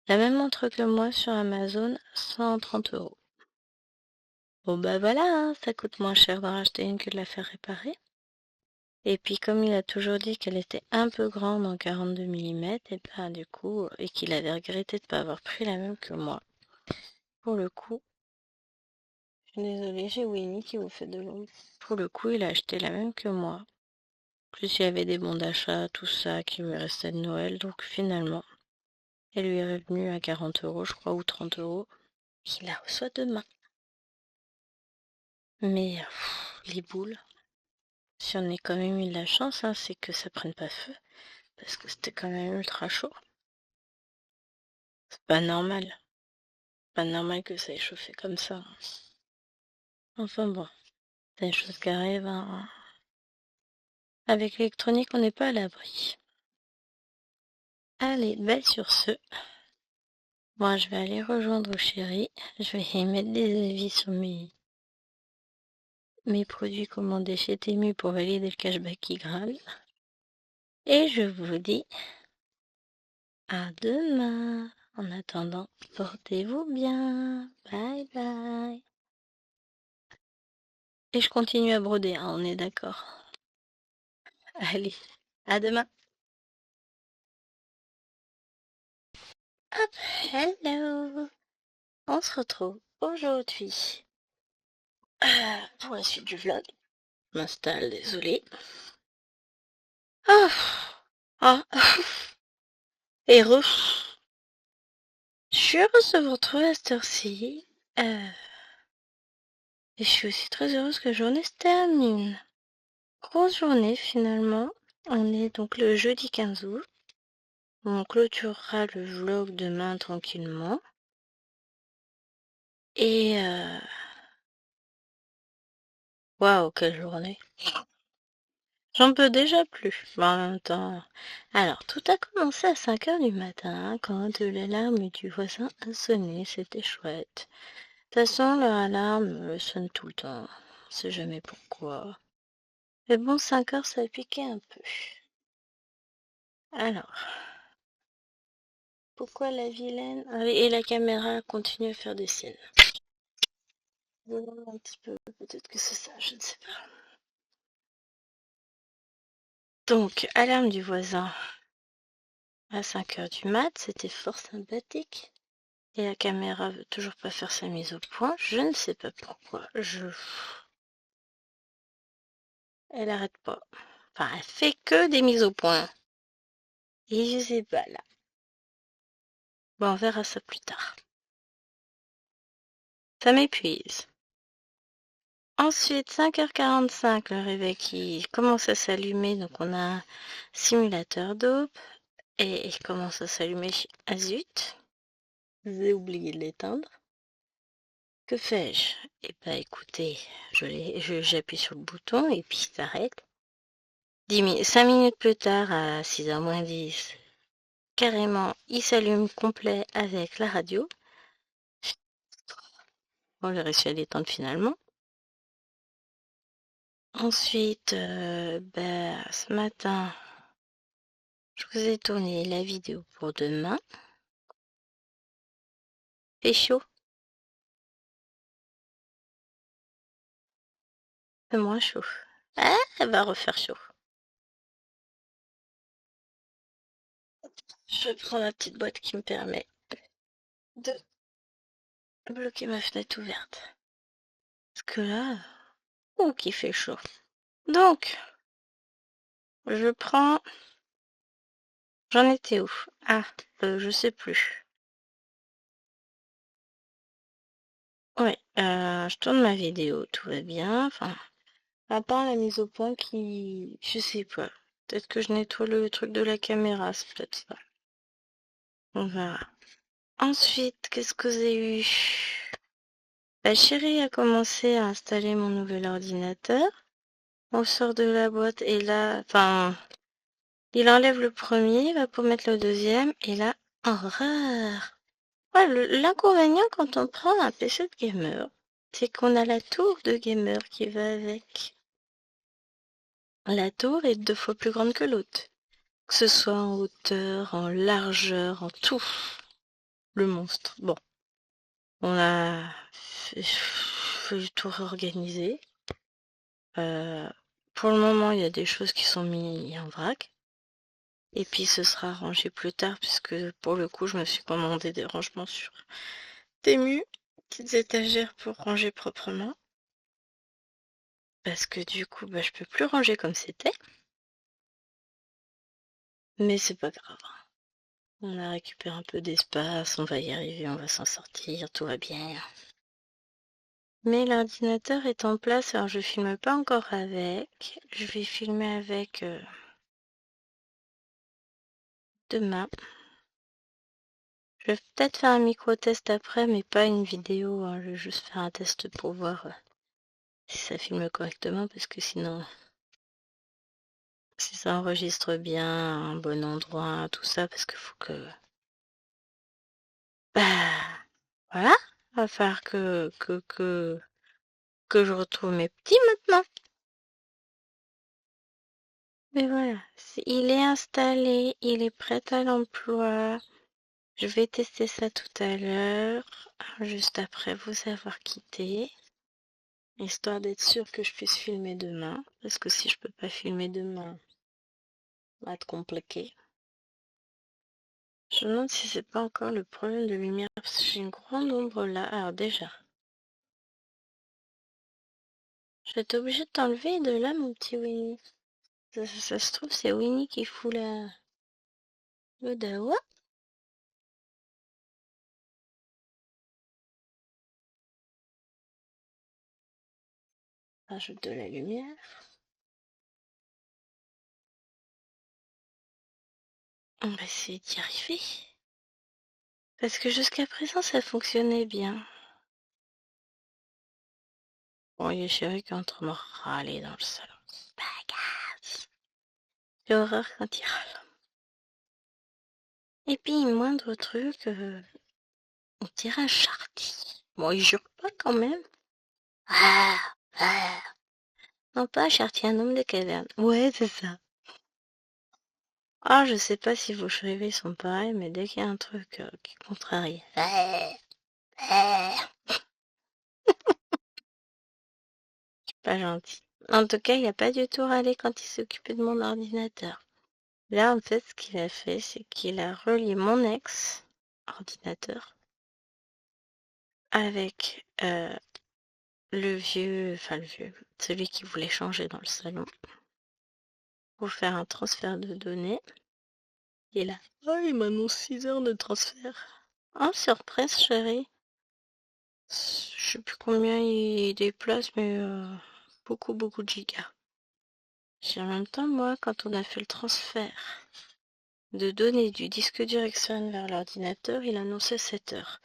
la même montre que moi sur Amazon, 130 €. Bon bah voilà, hein, ça coûte moins cher d'en racheter une que de la faire réparer. Et puis comme il a toujours dit qu'elle était un peu grande en 42 mm, et ben du coup, et qu'il avait regretté de ne pas avoir pris la même que moi. Pour le coup, je suis désolée, j'ai Winnie qui vous fait de l'ombre. Pour le coup, il a acheté la même que moi. Plus il y avait des bons d'achat, tout ça, qui lui restait de Noël, donc finalement, elle lui est revenue à 40 € je crois, ou 30 €. Il la reçoit demain. Mais les boules, si on a quand même eu de la chance, hein, c'est que ça prenne pas feu, parce que c'était quand même ultra chaud. C'est pas normal. Pas normal que ça ait chauffé comme ça. Enfin bon, c'est des choses qui arrivent, hein. Avec l'électronique, on n'est pas à l'abri. Allez, belle sur ce. Moi, je vais aller rejoindre chéri. Je vais y mettre des avis sur mes produits commandés chez Temu pour valider le cashback qui grave. Et je vous dis à demain. En attendant, portez-vous bien. Bye bye. Et je continue à broder, hein, on est d'accord. Allez, à demain. Hop, hello. On se retrouve aujourd'hui pour la suite du vlog. Je m'installe, désolé. Ah, ah, et je suis heureuse de vous retrouver à cette heure-ci. Et je suis aussi très heureuse que la journée se termine. Grosse journée finalement. On est donc le jeudi 15 août. On clôturera le vlog demain tranquillement. Et waouh, quelle journée! J'en peux déjà plus, mais en même temps. Alors, tout a commencé à 5 h du matin, quand l'alarme du voisin a sonné, c'était chouette. De toute façon, leur alarme sonne tout le temps, on sait jamais pourquoi. Mais bon, 5 h, ça a piqué un peu. Alors, pourquoi la vilaine... Ah oui, et la caméra continue à faire des siennes. Je vais voir un petit peu, peut-être que c'est ça, je ne sais pas. Donc, alarme du voisin à 5 h du mat, c'était fort sympathique. Et la caméra veut toujours pas faire sa mise au point. Je ne sais pas pourquoi. Elle arrête pas. Enfin, elle fait que des mises au point. Et je sais pas là. Bon, on verra ça plus tard. Ça m'épuise. Ensuite, 5 h 45, le réveil qui commence à s'allumer. Donc, on a un simulateur dope. Et il commence à s'allumer. Ah zut. J'ai oublié de l'éteindre. Que fais-je? Eh ben, écoutez, j'appuie sur le bouton et puis il s'arrête. 5 minutes plus tard, à 6 h moins 10, carrément, il s'allume complet avec la radio. Bon, j'ai réussi à l'éteindre finalement. Ensuite, ce matin, je vous ai tourné la vidéo pour demain. C'est chaud. C'est moins chaud. Ah, elle va refaire chaud. Je prends la petite boîte qui me permet de bloquer ma fenêtre ouverte. Parce que là, oh, qu'il fait chaud. Donc, je prends... J'en étais où? Ah, je sais plus. Ouais, je tourne ma vidéo, tout va bien. Enfin, à part la mise au point qui... Je sais pas. Peut-être que je nettoie le truc de la caméra, c'est peut-être ça. On verra. Ensuite, qu'est-ce que j'ai eu? Bah, chérie a commencé à installer mon nouvel ordinateur. On sort de la boîte et là, enfin, il enlève le premier, il va pour mettre le deuxième et là, horreur! Ouais, l'inconvénient quand on prend un PC de gamer, c'est qu'on a la tour de gamer qui va avec. La tour est 2 fois plus grande que l'autre. Que ce soit en hauteur, en largeur, en tout. Le monstre. Bon, on a fait tout réorganiser. Pour le moment, il y a des choses qui sont mises en vrac. Et puis ce sera rangé plus tard, puisque pour le coup, je me suis commandé des rangements sur Temu, petites étagères pour ranger proprement. Parce que du coup, bah, je peux plus ranger comme c'était. Mais c'est pas grave. On a récupéré un peu d'espace, on va y arriver, on va s'en sortir, tout va bien. Mais l'ordinateur est en place, alors je filme pas encore avec. Je vais filmer avec demain. Je vais peut-être faire un micro-test après, mais pas une vidéo, hein. Je vais juste faire un test pour voir si ça filme correctement, parce que sinon, si ça enregistre bien, un bon endroit, tout ça, parce qu'il faut que... Bah, voilà, va falloir que je retrouve mes petits maintenant. Mais voilà, il est installé, il est prêt à l'emploi. Je vais tester ça tout à l'heure, juste après vous avoir quitté, histoire d'être sûr que je puisse filmer demain, parce que si je peux pas filmer demain, ça va être compliqué. Je me demande si c'est pas encore le problème de lumière, parce que j'ai une grande ombre là. Alors déjà, je vais être obligée de t'enlever de là, mon petit Winnie. Ça se trouve, c'est Winnie qui fout le dawa. Rajoute de la lumière. On va essayer d'y arriver. Parce que jusqu'à présent, ça fonctionnait bien. Bon, il y a chéri qui est en train de me râler dans le salon. Bagasse. J'ai horreur quand il râle. Et puis, moindre truc, on dirait un charti. Bon, il jure pas quand même. Ah, ah. Non, pas un charti, un homme de caverne. Ouais, c'est ça. Ah, je sais pas si vos chérivés sont pareils, mais dès qu'il y a un truc qui contrarie. Pas gentil. En tout cas, il a pas du tout râlé quand il s'occupait de mon ordinateur. Là, en fait, ce qu'il a fait, c'est qu'il a relié mon ex-ordinateur avec le vieux, celui qui voulait changer dans le salon pour faire un transfert de données. Et là, oh, il m'annonce 6 heures de transfert. Oh, surprise, chérie. Je sais plus combien il déplace, mais beaucoup, beaucoup de gigas. Et en même temps, moi, quand on a fait le transfert de données du disque dur externe vers l'ordinateur, il annonçait 7 heures.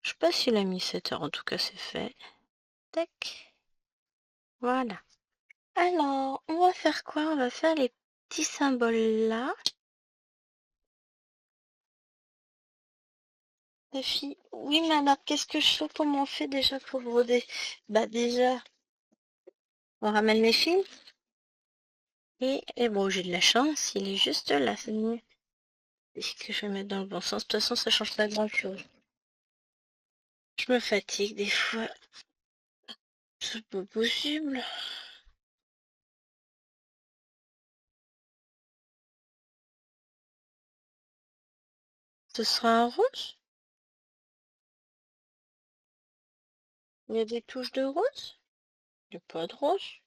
Je sais pas s'il a mis 7 heures, en tout cas c'est fait. Tac. Voilà. Alors, on va faire quoi? On va faire les petits symboles là. Les filles. Oui, mais alors, qu'est-ce que je fais? Comment on fait déjà pour broder? Bah déjà, on ramène les fils. Et bon, j'ai de la chance, il est juste là, c'est mieux. Et que je vais mettre dans le bon sens. De toute façon, ça change pas grand-chose. Je me fatigue des fois. C'est pas possible. Ce sera un rose? Il y a des touches de rose? Il n'y a pas de rose.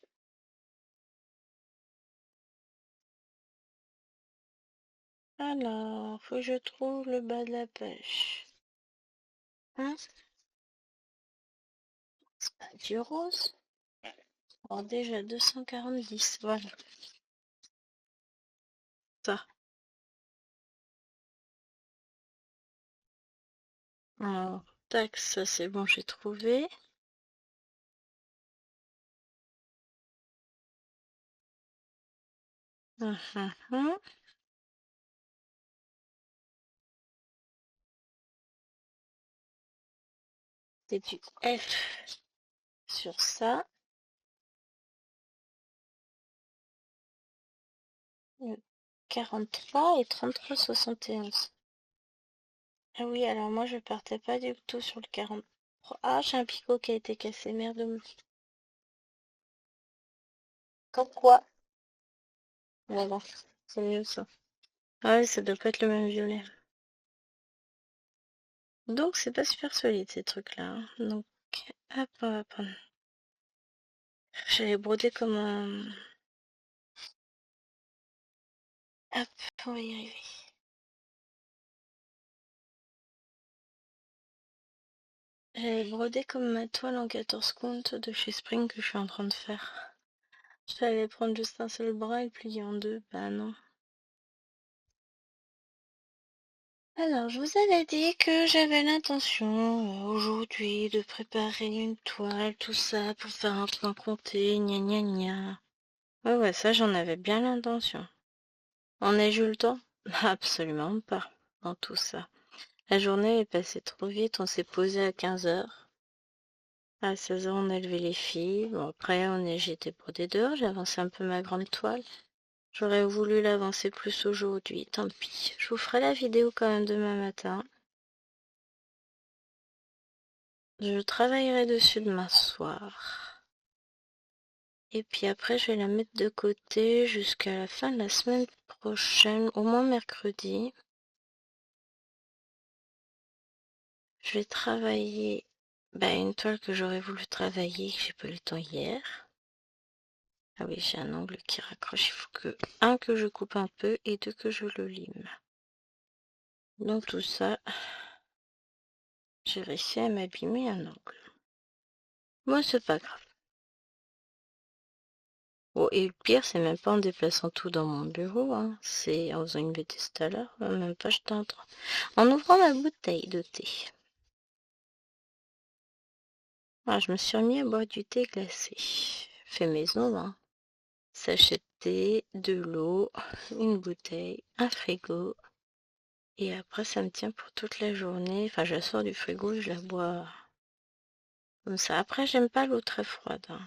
Alors, faut que je trouve le bas de la pêche. Hein? C'est pas du rose. Alors déjà 240, voilà. Ça. Alors, tac, ça c'est bon, j'ai trouvé. Hum, hum, hum. C'est du F sur ça. 43 et 33,71. Ah oui, alors moi je partais pas du tout sur le 43. Ah, j'ai un picot qui a été cassé, merde. Comme quoi? Voilà, c'est mieux ça. Ah oui, ça doit pas être le même violet. Donc c'est pas super solide ces trucs-là, hein. Donc, hop, hop, hop. J'allais broder comme un... Hop, on va y arriver. J'allais broder comme ma toile en 14 comptes de chez Spring que je suis en train de faire. J'allais prendre juste un seul bras et le plier en deux. Bah non. Alors, je vous avais dit que j'avais l'intention aujourd'hui de préparer une toile, tout ça, pour faire un point compté, gna gna gna. Ouais, ouais, ça j'en avais bien l'intention. En ai-je eu le temps? Absolument pas, dans tout ça. La journée est passée trop vite, on s'est posé à 15 heures. À 16 heures, on a levé les filles. Bon, après, j'étais brodée dehors, j'ai avancé un peu ma grande toile. J'aurais voulu l'avancer plus aujourd'hui, tant pis. Je vous ferai la vidéo quand même demain matin. Je travaillerai dessus demain soir. Et puis après, je vais la mettre de côté jusqu'à la fin de la semaine prochaine, au moins mercredi. Je vais travailler une toile que j'aurais voulu travailler, que j'ai pas eu le temps hier. Ah oui, j'ai un angle qui raccroche. Il faut que, un, que je coupe un peu et deux, que je le lime. Donc tout ça, j'ai réussi à m'abîmer un angle. Moi, c'est pas grave. Oh, et le pire, c'est même pas en déplaçant tout dans mon bureau, hein. C'est en faisant une bêtise tout à l'heure, même pas j'étais en ouvrant ma bouteille de thé. Ah, je me suis remis à boire du thé glacé. Fait maison, hein. Sachet de thé, de l'eau, une bouteille, un frigo. Et après, ça me tient pour toute la journée. Enfin, je la sors du frigo et je la bois comme ça. Après, j'aime pas l'eau très froide, hein.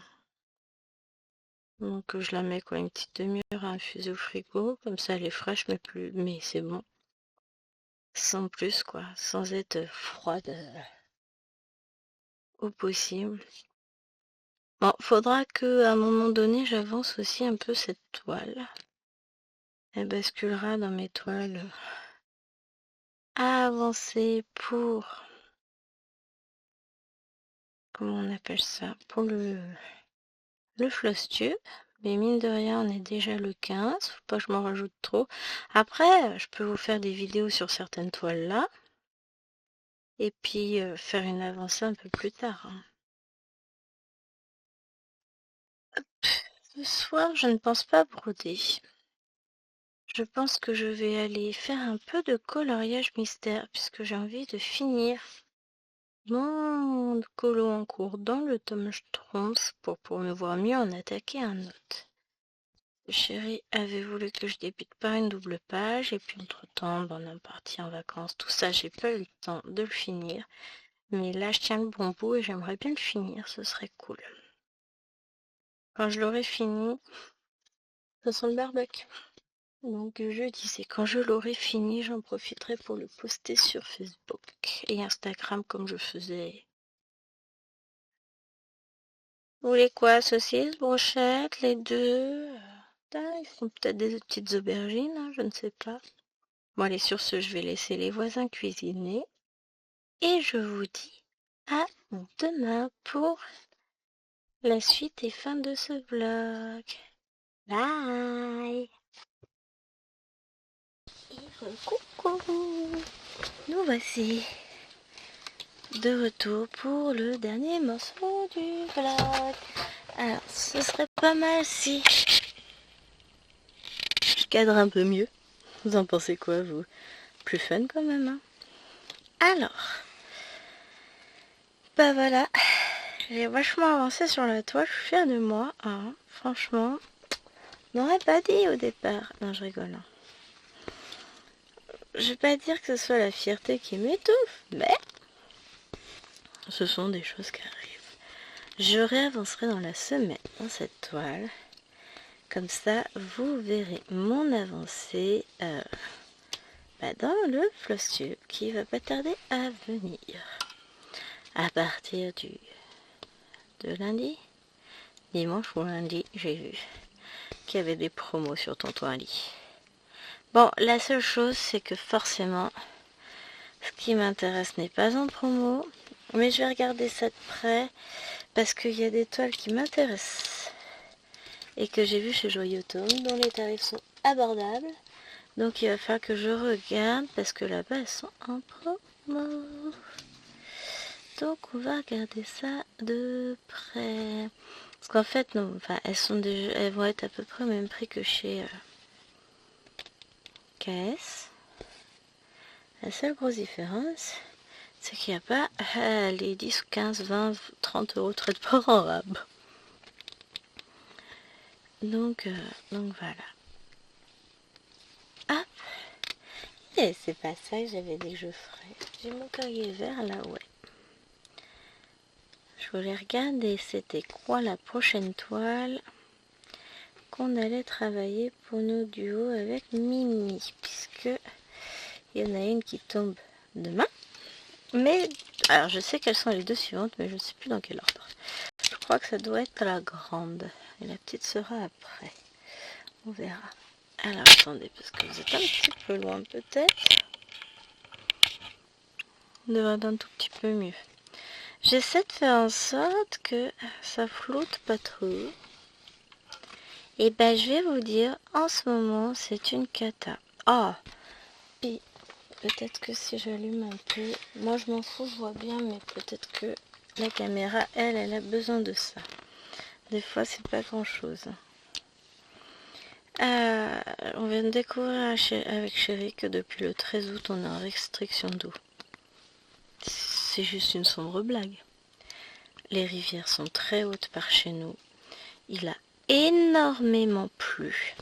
Donc, je la mets une petite demi-heure à infuser au frigo. Comme ça, elle est fraîche, mais c'est bon. Sans plus, quoi. Sans être froide au possible. Bon, faudra que à un moment donné, j'avance aussi un peu cette toile. Elle basculera dans mes toiles à avancer pour... Comment on appelle ça? Pour le floss tube. Mais mine de rien, on est déjà le 15. Faut pas que je m'en rajoute trop. Après, je peux vous faire des vidéos sur certaines toiles là. Et puis faire une avancée un peu plus tard, hein. Ce soir, je ne pense pas broder. Je pense que je vais aller faire un peu de coloriage mystère puisque j'ai envie de finir mon colo en cours dans le tome Schtroumpf pour me voir mieux en attaquer un autre. Le chéri avait voulu que je débute par une double page et puis entre-temps, on est parti en vacances, tout ça, j'ai pas eu le temps de le finir. Mais là, je tiens le bon bout et j'aimerais bien le finir, ce serait cool. Quand je l'aurai fini, ça sent le barbecue. Donc je disais, quand je l'aurai fini, j'en profiterai pour le poster sur Facebook et Instagram comme je faisais. Vous voulez quoi, saucisses, brochettes, les deux? Ils font peut-être des petites aubergines, hein, je ne sais pas. Bon allez, sur ce, je vais laisser les voisins cuisiner. Et je vous dis à demain pour la suite et fin de ce vlog. Bye! Et coucou! Nous voici de retour pour le dernier morceau du vlog. Alors, ce serait pas mal si je cadre un peu mieux. Vous en pensez quoi, vous? Plus fun quand même, hein? Alors, Bah voilà, j'ai vachement avancé sur la toile, je suis fière de moi, hein. Franchement, on n'aurait pas dit au départ. Non, je rigole. Hein. Je vais pas dire que ce soit la fierté qui m'étouffe, mais ce sont des choses qui arrivent. Je réavancerai dans la semaine dans cette toile. Comme ça, vous verrez mon avancée dans le floss-tube qui va pas tarder à venir. À partir de lundi, dimanche ou lundi, j'ai vu qu'il y avait des promos sur Tonton Ali. Bon, la seule chose, c'est que forcément, ce qui m'intéresse n'est pas en promo, mais je vais regarder ça de près parce qu'il y a des toiles qui m'intéressent et que j'ai vu chez Joyotome dont les tarifs sont abordables. Donc il va falloir que je regarde parce que là-bas elles sont en promo. Donc on va regarder ça de près. Parce qu'en fait, non, enfin elles vont être à peu près au même prix que chez KS. La seule grosse différence, c'est qu'il n'y a pas les 10, 15, 20, 30 euros de frais de port en rab. Donc voilà. Hop. Et c'est pas ça que j'avais dit que je ferais. J'ai mon cahier vert là, ouais. Je voulais regarder c'était quoi la prochaine toile qu'on allait travailler pour nos duos avec Mimi. Puisque il y en a une qui tombe demain. Mais, alors je sais quelles sont les deux suivantes, mais je ne sais plus dans quel ordre. Je crois que ça doit être la grande. Et la petite sera après. On verra. Alors attendez, parce que vous êtes un petit peu loin peut-être. On devrait être un tout petit peu mieux. J'essaie de faire en sorte que ça flotte pas trop. Et ben je vais vous dire, en ce moment c'est une cata. Ah, puis peut-être que si j'allume un peu, moi je m'en fous, je vois bien, mais peut-être que la caméra, elle a besoin de ça. Des fois c'est pas grand chose. On vient de découvrir avec Chéri que depuis le 13 août on est en restriction d'eau. C'est juste une sombre blague. Les rivières sont très hautes par chez nous. Il a énormément plu.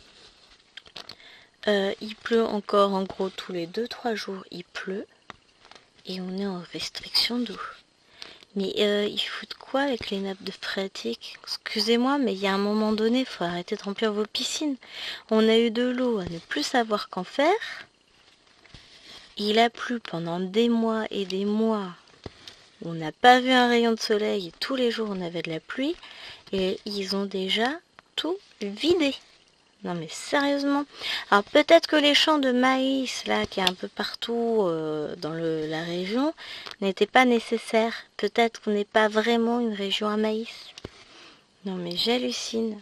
Il pleut encore, en gros, tous les 2-3 jours, il pleut. Et on est en restriction d'eau. Mais ils foutent quoi avec les nappes de phréatique? Excusez-moi, mais il y a un moment donné, il faut arrêter de remplir vos piscines. On a eu de l'eau à ne plus savoir qu'en faire. Il a plu pendant des mois et des mois. On n'a pas vu un rayon de soleil et tous les jours on avait de la pluie. Et ils ont déjà tout vidé. Non mais sérieusement. Alors peut-être que les champs de maïs là qui est un peu partout dans la région n'étaient pas nécessaires. Peut-être qu'on n'est pas vraiment une région à maïs. Non mais j'hallucine.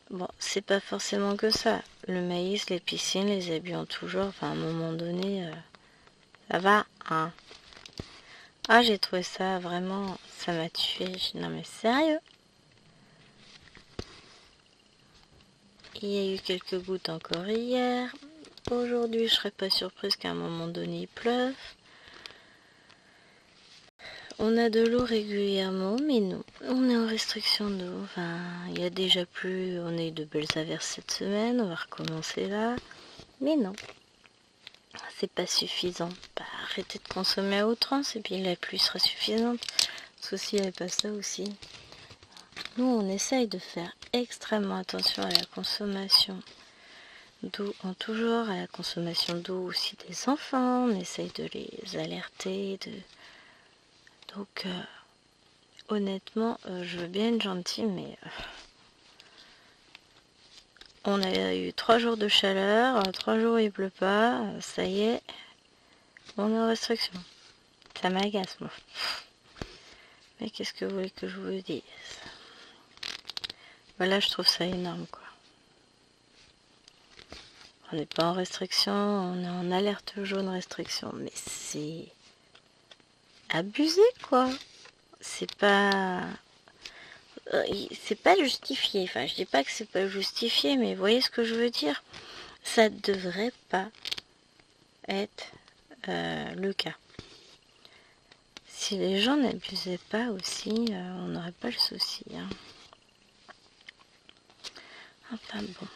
Bon, c'est pas forcément que ça. Le maïs, les piscines, les habits en tout genre. Enfin à un moment donné, ça va, hein. Ah j'ai trouvé ça vraiment, ça m'a tué. Non mais sérieux. Il y a eu quelques gouttes encore hier. Aujourd'hui, je serais pas surprise qu'à un moment donné il pleuve. On a de l'eau régulièrement, mais non. On est en restriction d'eau. Enfin, il y a déjà plus. On a eu de belles averses cette semaine. On va recommencer là. Mais non. C'est pas suffisant. Bah, arrêtez de consommer à outrance et puis la pluie sera suffisante. Parce que s'il n'y avait pas ça aussi. Nous, on essaye de faire extrêmement attention à la consommation d'eau en tout genre, à la consommation d'eau aussi des enfants, on essaye de les alerter. Donc, honnêtement, je veux bien être gentille, mais on a eu 3 jours de chaleur, 3 jours il pleut pas, ça y est, on est en restriction. Ça m'agace, moi. Mais qu'est-ce que vous voulez que je vous dise? Voilà, je trouve ça énorme, quoi. On n'est pas en restriction, on est en alerte jaune restriction, mais c'est abusé, quoi. C'est pas justifié. Enfin, je dis pas que c'est pas justifié, mais vous voyez ce que je veux dire? Ça devrait pas être le cas. si les gens n'abusaient pas aussi, on n'aurait pas le souci. Hein. Enfin bon,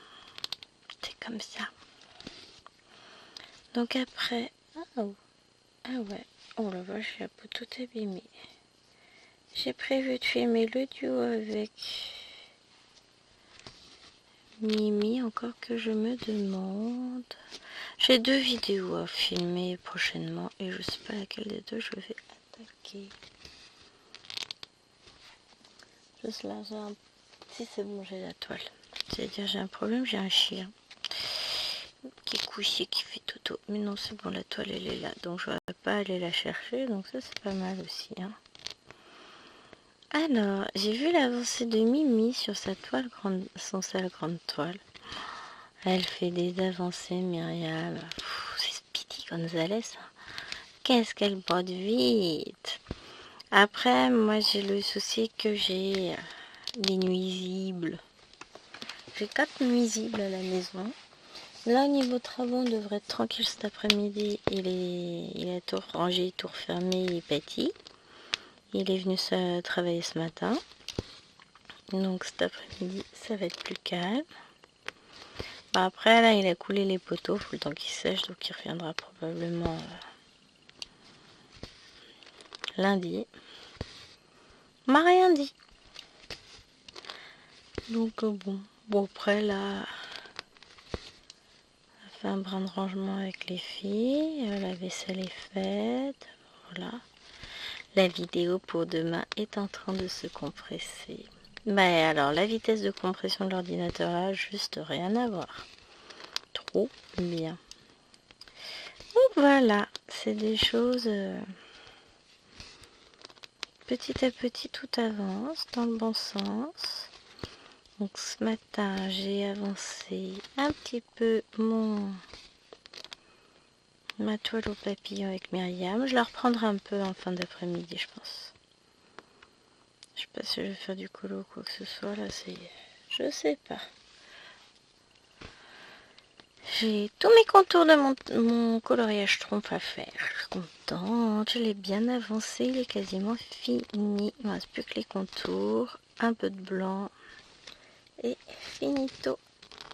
c'est comme ça. Donc après... Ah ouais, oh la vache, la peau tout abîmée. J'ai prévu de filmer le duo avec Mimi, encore que je me demande. J'ai 2 vidéos à filmer prochainement et je sais pas laquelle des 2 je vais attaquer. Juste là, j'ai un... Si c'est bon, j'ai la toile. C'est-à-dire j'ai un problème, j'ai un chien qui est couché, qui fait toto. Mais non, c'est bon, la toile elle est là, donc je ne vais pas aller la chercher, donc ça c'est pas mal aussi. Hein. Alors, j'ai vu l'avancée de Mimi sur sa toile grande, son sale grande toile. Elle fait des avancées, Myriam. C'est Speedy Gonzalez. Hein. Qu'est-ce qu'elle brode vite. Après, moi j'ai le souci que j'ai des nuisibles. J'ai 4 nuisibles à la maison. Là, au niveau travaux, on devrait être tranquille cet après-midi. Il est tout rangé, tout refermé, il est pâti. Il est venu travailler ce matin. Donc cet après-midi, ça va être plus calme. Bon, après, là, il a coulé les poteaux. Il faut le temps qu'il sèche, donc il reviendra probablement lundi. On m'a rien dit. Donc bon après là, on a fait un brin de rangement avec les filles. La vaisselle est faite. Voilà. La vidéo pour demain est en train de se compresser. Mais alors, la vitesse de compression de l'ordinateur là, juste rien à voir. Trop bien. Donc voilà, c'est des choses... petit à petit, tout avance dans le bon sens. Donc ce matin, j'ai avancé un petit peu ma toile au papillon avec Myriam. Je la reprendrai un peu en fin d'après-midi, je pense. Je sais pas si je vais faire du colo ou quoi que ce soit. Là, c'est... Je sais pas. J'ai tous mes contours de mon coloriage trompe à faire. Je suis contente. Je l'ai bien avancé. Il est quasiment fini. Il ne me reste plus que les contours. Un peu de blanc. Et finito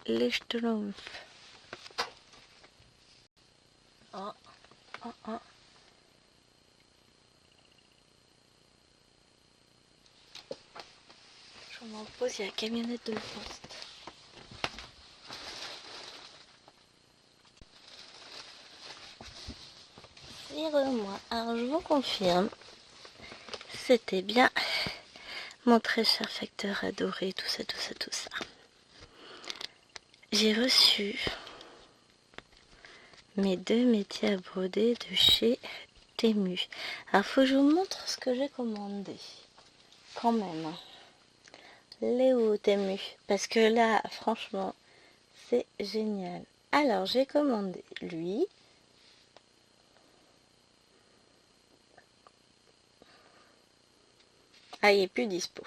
les Schtroumpfs. Oh. Je m'en pose, il y a la camionnette de poste. Tire-moi. Alors je vous confirme, c'était bien mon très cher facteur adoré, tout ça. J'ai reçu mes 2 métiers à broder de chez Temu. Alors faut que je vous montre ce que j'ai commandé. Quand même. Léo Temu. Parce que là, franchement, c'est génial. Alors j'ai commandé lui. Ah, il n'est plus dispo.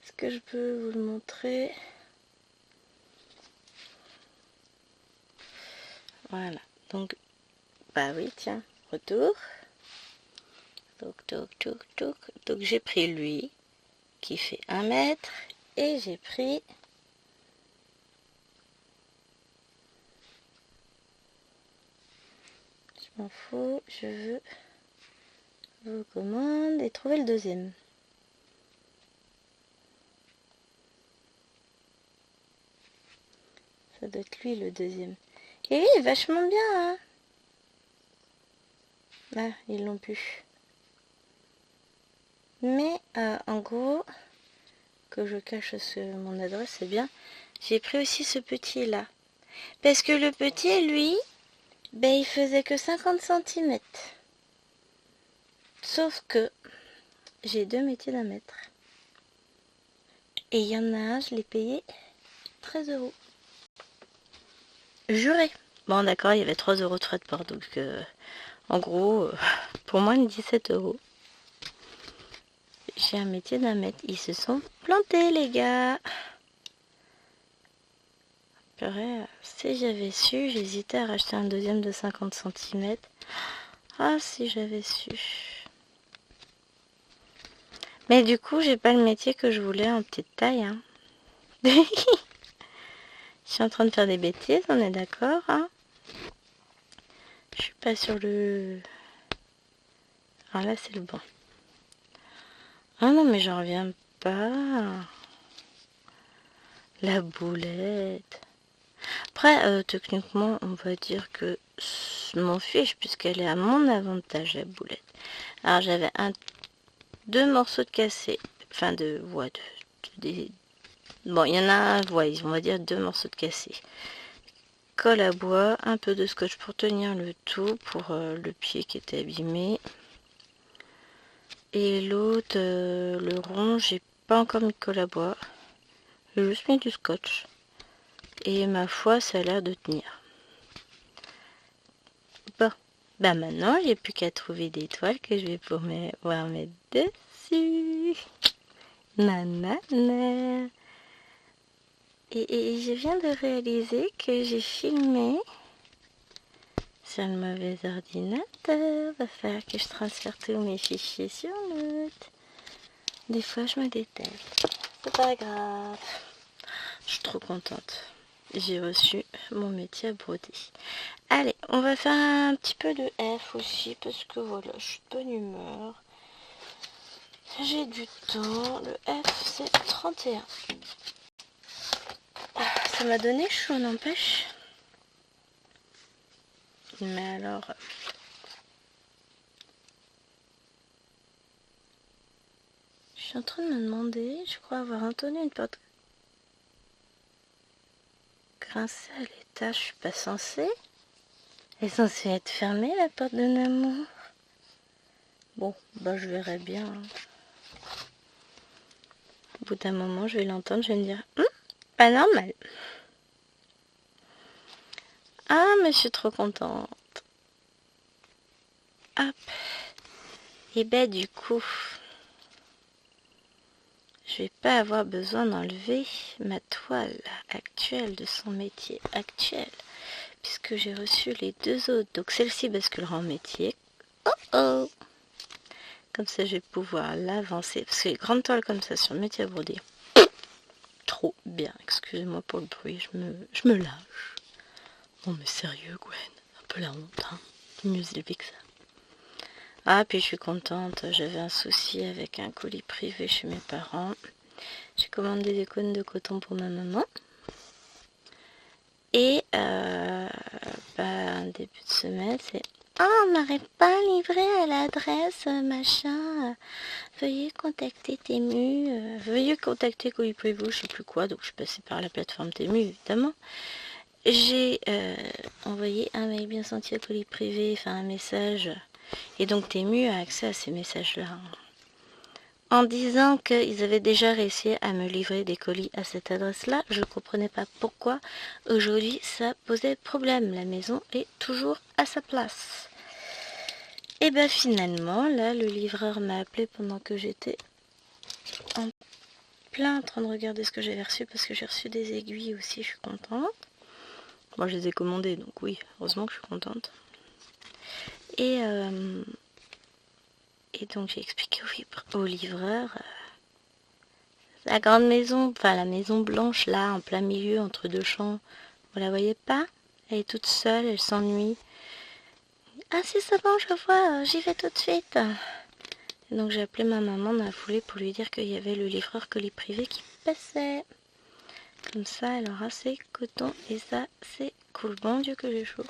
Est-ce que je peux vous le montrer? Voilà. Donc, bah oui, tiens, retour. Donc j'ai pris lui, qui fait 1 mètre. Et j'ai pris... Je m'en fous, je veux vos commandes et trouver le deuxième. Ça doit être lui le deuxième. Et oui, vachement bien, hein. Ah, ils l'ont pu. Mais en gros, que je cache mon adresse, c'est bien. J'ai pris aussi ce petit là. Parce que le petit, lui, ben, il faisait que 50 cm. Sauf que j'ai 2 métiers d'1 mètre. Et il y en a un, je l'ai payé 13 €. Juré. Bon, d'accord, il y avait 3 € de frais de port. Donc, en gros, pour moins de 17 €. J'ai un métier d'1 mètre. Ils se sont plantés, les gars. Si j'avais su, j'hésitais à racheter un deuxième de 50 cm. Ah, si j'avais su. Mais du coup, j'ai pas le métier que je voulais en petite taille. Hein. Je suis en train de faire des bêtises, on est d'accord. Hein. Je suis pas sur le... Alors là, c'est le bon. Ah non, mais j'en reviens pas. La boulette. Après, techniquement, on va dire que m'en fiche puisqu'elle est à mon avantage, la boulette. Alors, j'avais deux morceaux de cassé. Enfin, bon, il y en a, ouais, on va dire deux morceaux de cassé. Colle à bois, un peu de scotch pour tenir le tout, pour le pied qui était abîmé. Et l'autre, le rond, j'ai pas encore mis de colle à bois. J'ai juste mis du scotch. Et ma foi, ça a l'air de tenir. Bon, bah maintenant, j'ai plus qu'à trouver des toiles que je vais pouvoir mettre dessus. Nanana. Et je viens de réaliser que j'ai filmé sur le mauvais ordinateur. Va falloir que je transfère tous mes fichiers sur l'autre. Des fois, je me déteste. C'est pas grave. Je suis trop contente. J'ai reçu mon métier à broder. Allez, on va faire un petit peu de F aussi parce que voilà, je suis de bonne humeur. J'ai du temps. Le F, c'est 31. Ça m'a donné chaud, n'empêche. Mais alors... Je suis en train de me demander, je crois avoir entendu une porte grincer à l'étage. Je suis pas censée. Elle est censée être fermée, la porte de Namur. Bon, bah je verrai bien. Au bout d'un moment, je vais l'entendre, je vais me dire, pas normal. Ah, mais je suis trop contente. Hop. Et ben du coup, je vais pas avoir besoin d'enlever ma toile actuelle de son métier actuel. Puisque j'ai reçu les deux autres. Donc celle-ci basculera en métier. Oh oh! Comme ça, je vais pouvoir l'avancer. Parce que les grandes toiles comme ça sur le métier à broder. Trop bien. Excusez-moi pour le bruit. Je me lâche. Non mais sérieux, Gwen. Un peu la honte. Hein. C'est mieux élevé que ça. Ah, puis je suis contente. J'avais un souci avec un colis privé chez mes parents. J'ai commandé des cônes de coton pour ma maman. Et un début de semaine, c'est on n'arrive pas à livrer à l'adresse machin. Veuillez contacter Temu. Veuillez contacter Colis Privé, je sais plus quoi. Donc je suis passée par la plateforme Temu, évidemment. J'ai envoyé un mail bien senti à Colis Privé, enfin un message. Et donc Temu a accès à ces messages-là. En disant qu'ils avaient déjà réussi à me livrer des colis à cette adresse-là, je ne comprenais pas pourquoi aujourd'hui ça posait problème. La maison est toujours à sa place. Et bien finalement, là, le livreur m'a appelé pendant que j'étais en plein en train de regarder ce que j'avais reçu, parce que j'ai reçu des aiguilles aussi, je suis contente. Moi, je les ai commandées, donc oui, heureusement que je suis contente. Et donc j'ai expliqué au livreur... La grande maison, enfin la maison blanche là, en plein milieu, entre deux champs, vous la voyez pas? Elle est toute seule, elle s'ennuie. Ah si c'est bon, je vois, j'y vais tout de suite. Et donc j'ai appelé ma maman dans la foulée pour lui dire qu'il y avait le livreur colis privé qui passait. Comme ça, elle aura ses cotons et ça, c'est cool. Bon Dieu que j'ai chaud.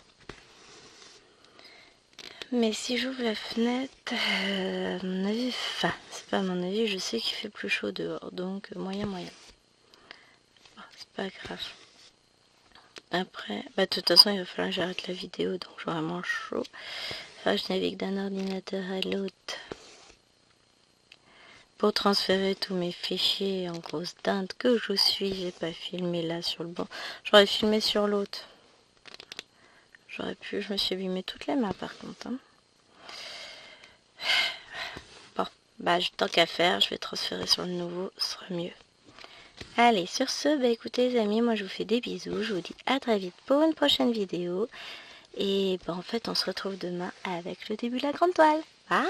Mais si j'ouvre la fenêtre, à mon avis, enfin, c'est pas à mon avis, je sais qu'il fait plus chaud dehors, donc moyen. Oh, c'est pas grave. Après, de toute façon, il va falloir que j'arrête la vidéo, donc je suis vraiment chaud. Enfin, je navigue d'un ordinateur à l'autre pour transférer tous mes fichiers en grosse dinde que je suis. J'ai pas filmé là sur le banc. J'aurais filmé sur l'autre. J'aurais pu, je me suis abîmé toutes les mains par contre. Hein. Bon, tant qu'à faire, je vais transférer sur le nouveau, ce sera mieux. Allez, sur ce, écoutez les amis, moi je vous fais des bisous. Je vous dis à très vite pour une prochaine vidéo. Et en fait, on se retrouve demain avec le début de la grande toile. Bye!